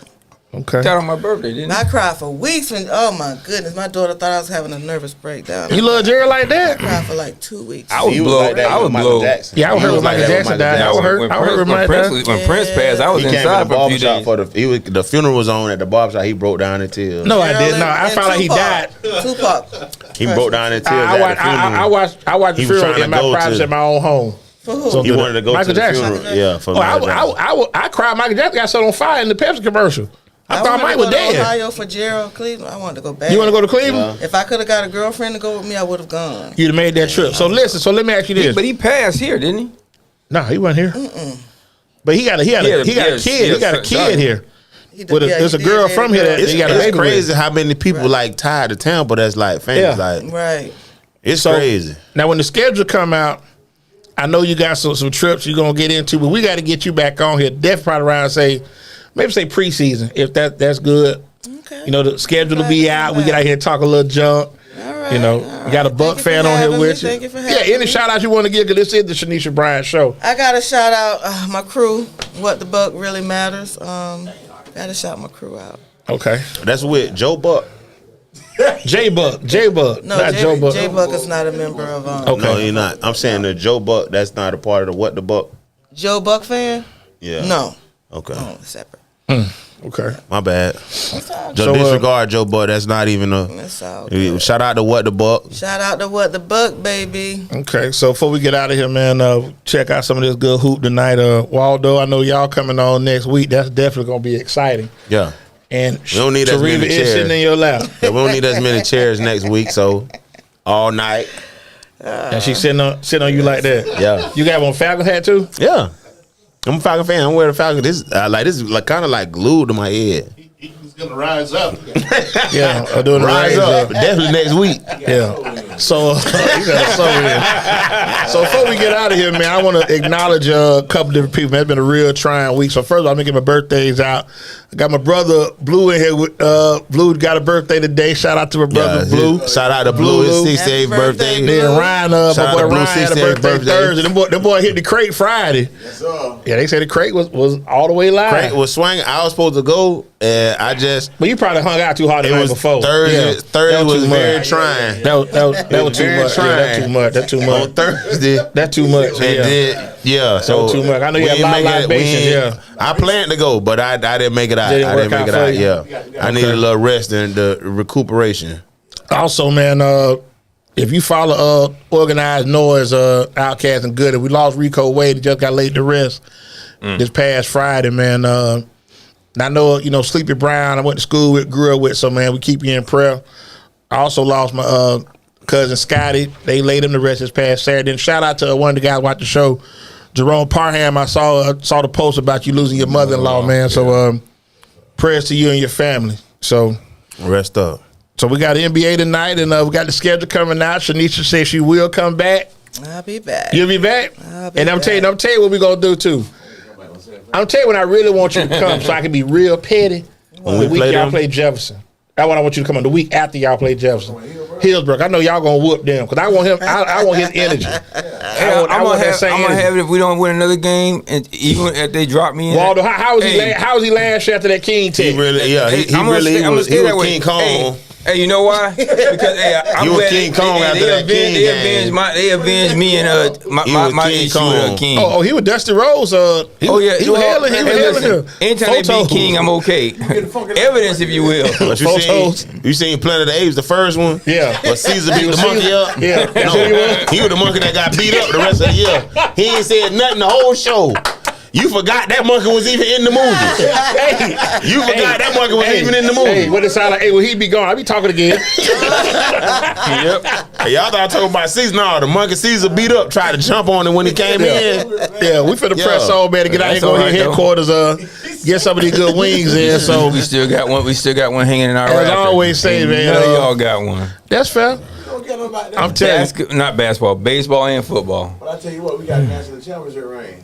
Okay. Got on my birthday, didn't I it? cried for weeks when, oh my goodness, my daughter thought I was having a nervous breakdown. You love Gerald like I that? cried for like 2 weeks. I would He was blow. like that I with would Michael blow. Jackson. Yeah, I He heard was when like Michael that with Jackson Michael died. I Jackson. heard. When I heard Prince- Michael when Jackson. Prince, when Prince passed, I was He came to inside the for a few barbershop days. for the funeral was on at the barbershop. He broke down in tears. No, I Gerald did not. I and found out he died. Tupac. He broke down in tears I at the watched. funeral. I watched the He was funeral trying in to my go privacy to- at my own home. For who? So He wanted to go Michael to the Jackson. funeral. Yeah, for Oh, Michael Jackson. I cried. Michael Jackson got set on fire in the Pepsi commercial. I thought wanted Mike to was go to dead. Ohio for Gerald Cleveland. I wanted to go back. You want to go to Cleveland? If I could have got a girlfriend to go with me, I would have gone. You'd have made that trip. So listen. So let me ask you this. But he passed here, didn't he? No, he wasn't here. But he got a kid. He got a kid here. He did- With yeah, there's he a girl did from marry here a that girl. he got a It's baby crazy with. how many people like tied to Tampa that's like famous. Yeah. Like Right. it's So, crazy. Now, when the schedule come out, I know you got some trips you're gonna get into, but we got to get you back on here. Definitely probably around maybe say preseason if that's good. Okay. You know the schedule will be Glad to out. come We get back. out here and talk a little junk. All right. You know, all you got a right. Buck Thank you fan for on here having with me. you. Thank you for Yeah, having any me. shout out you want to give? Because this is the Shawnesia Bryant show. I got to shout out my crew. What the Buck really matters. Got to shout my crew out. Okay, That's with Joe Buck. J Buck, No, not Joe Buck. J Buck is not a member of Okay. No, you're not. I'm saying the Joe Buck. That's not a part of the What the Buck. Joe Buck fan. Yeah. No, Okay. separate. Okay, My bad. That's all. Don't So, disregard Joe Buck. That's not even a. That's all good. Shout out to What the Buck. Shout out to What the Buck, baby. okay. So before we get out of here, man, check out some of this good hoop tonight. Waldo, I know y'all coming on next week. That's definitely gonna be exciting. Yeah. And We don't need as Teresa many is chairs. sitting in your lap, Yeah, we don't need as many chairs next week, so all night. and she's sitting on you like that. Yeah. You got one Falcons hat too? Yeah. I'm a Falcon fan. I'm wearing a Falcon. This is like kind of like glued to my head. He's gonna rise up. Yeah, I'm doing the Rise up. Definitely next week. Yeah. So, you got so weird. So before we get out of here, man, I want to acknowledge a couple different people. Man, it's been a real trying week. So first of all, I'm gonna give my birthdays out. I got my brother Blue in here. Blue got a birthday today. Shout out to my brother Blue. Shout out to Blue. His 68th birthday. Then Ryan, my boy Ryan had a birthday Thursday. Them boy hit the crate Friday. Yes, sir. Yeah, they said the crate was all the way live. Crate was swinging. I was supposed to go, and I just. But you probably hung out too hard the night before. Thursday. Thursday was very trying. That was too much. Yeah, that's too much. On Thursday. That's too much. So too much. I know you had a lot of libations. Yeah. I planned to go, but I didn't make it out. I didn't make it out. Yeah. I needed a little rest and the recuperation. Also, man, if you follow Organized Noise, Outkast and Good, we lost Rico Wade. He just got laid to rest this past Friday, man. I know, Sleepy Brown, I went to school with, grew up with, so, man, we keep you in prayer. I also lost my cousin Scotty. They laid him to rest this past Saturday. And shout out to one of the guys watching the show, Jerome Parham. I saw the post about you losing your mother-in-law, man. So prayers to you and your family. So rest up. So we got NBA tonight, and we got the schedule coming out. Shawnesia says she will come back. I'll be back. You'll be back? I'll be and I'm back. telling you what we're gonna do too. I'm telling you when I really want you to come, so I can be real petty. When the we week y'all them? play Jefferson. That's when I want you to come on. The week after y'all play Jefferson. Hillsborough. I know y'all gonna whoop them because I want him. I want his energy. I want that same I'm gonna energy. have it if we don't win another game, and even if they drop me in. Waldo, how was he? How was he last year after that King He test? really, yeah, he was King Kong. Hey, you know why? Because I'm You were glad King Kong after that King game. They avenged me and my King issue Kong. with King. Oh, he was Dusty Rose. He was hailing him. Anytime they beat King, I'm okay. Evidence, if you will. But you seen Planet of the Apes, the first one? Yeah. But Caesar beat the monkey up? Yeah. That's No, who he was? he was the monkey that got beat up the rest of the year. He ain't said nothing the whole show. You forgot that monkey was even in the movie. You forgot that monkey was even in the movie. Hey, what it sound like? Hey, well, he be gone. I be talking again. Yep. Hey, y'all thought I talking about Caesar. No, the monkey Caesar beat up, tried to jump on him when he came in. Yeah, we finna press on, man, to get out here, go to headquarters, get some of these good wings in. So we still got one. We still got one hanging in our. As I raptor. always say, Ain't man, none of y'all got one. that's fair. I'm telling you. Not basketball, baseball and football. But I tell you what, we got a national championship ring.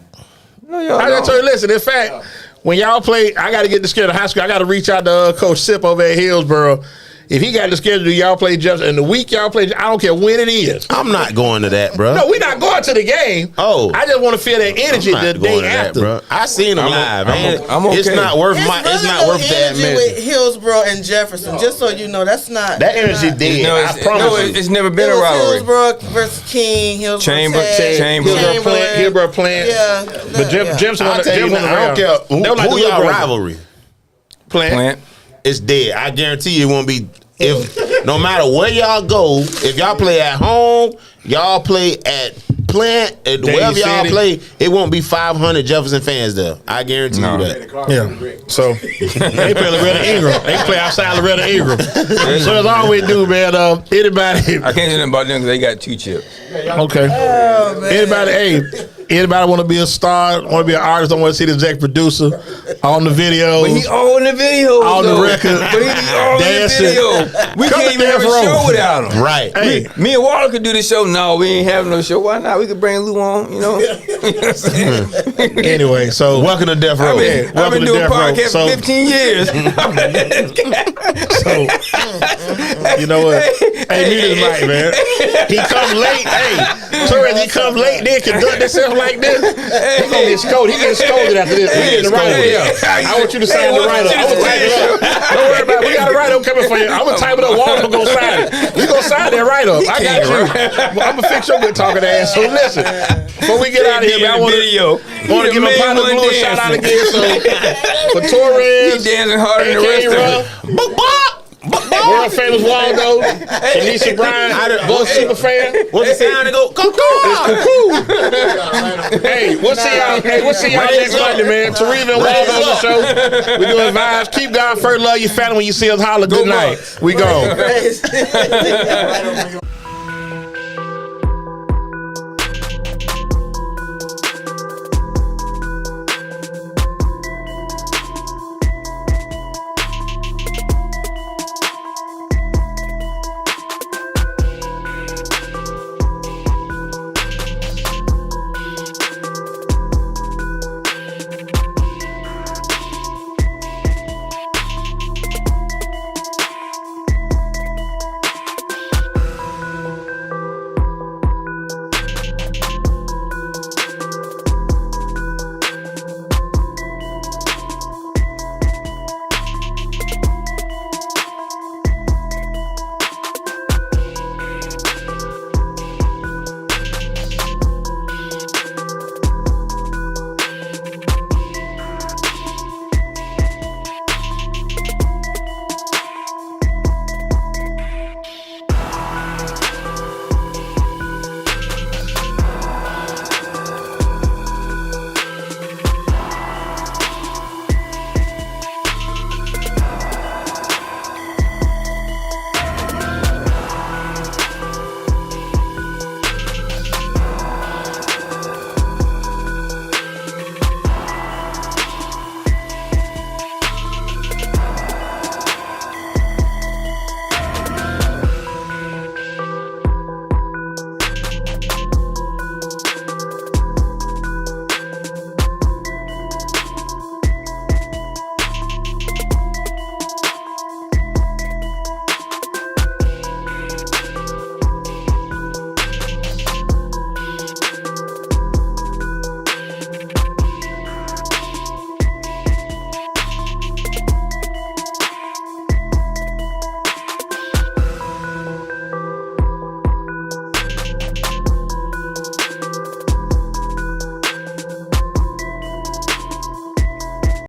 No, y'all I just told you, listen, in fact, when y'all play, I got to get the schedule of high school. I got to reach out to Coach Sip over at Hillsborough. If he got the schedule, y'all play Jefferson. And the week y'all play, I don't care when it is. I'm not going to that, bro. No, we're not going to the game. Oh. I just want to feel that energy I'm not the going day to after. that, bro. I seen him live, man. I'm okay. It's not worth It's it's really not worth no that energy with Hillsborough and Jefferson. Just so you know, that's not That energy dead. No, I promise you. it's never It been a was rivalry. Hillsborough versus King. Hillsborough Hillsborough playing. Yeah, But Jefferson I'll tell you now, I don't care who y'all rivalry. Plant. It's dead. I guarantee you it won't be. If no matter where y'all go, if y'all play at home, y'all play at Plant, wherever y'all City. play, it won't be 500 Jefferson fans there. I guarantee you that. Yeah. So they play Loretta Ingram. They play outside Loretta Ingram. So as I always do, man. Anybody? I can't say nothing about them because they got 2 chips. Okay. Oh, man. Anybody want to be a star? Want to be an artist? I want to see the exec producer on the video. But he all in the video. On the record. But he be all Dancing. in the video. We Come can't to even have a Death Row. show without him. Right. Hey, Me and Waller could do the show. No, we ain't having no show. Why not? We could bring Lou on, you know. anyway, so Welcome to Death Row. I've been welcome to doing Death Row. podcasts So- for 15 years. So, you know what? Hey, mute his mic, man. He come late. Hey, Torres, he come late, then conduct himself like this. He gonna get scolded. He getting scolded after this. We getting the write-up. I want you to sign the write-up. I'm gonna type it up. Don't worry about it. We got a write-up coming for you. I'm gonna type it up. Walter gonna sign it. You gonna sign that write-up. I got you. I'm gonna fix your good talking ass. So listen, before we get out of here, man, I want to give my partner Blue a shout out again. So for Torres, He dancing harder than the rest of them. world famous Waldo, Shawnesia Bryant, both super fan. What's the sound to go? Hey, we'll see y'all next Monday, man. Teresa and Waldo on the show. We doing vibes. Keep God first. Love your family. When you see us, holler. Good night. We gone. Crazy.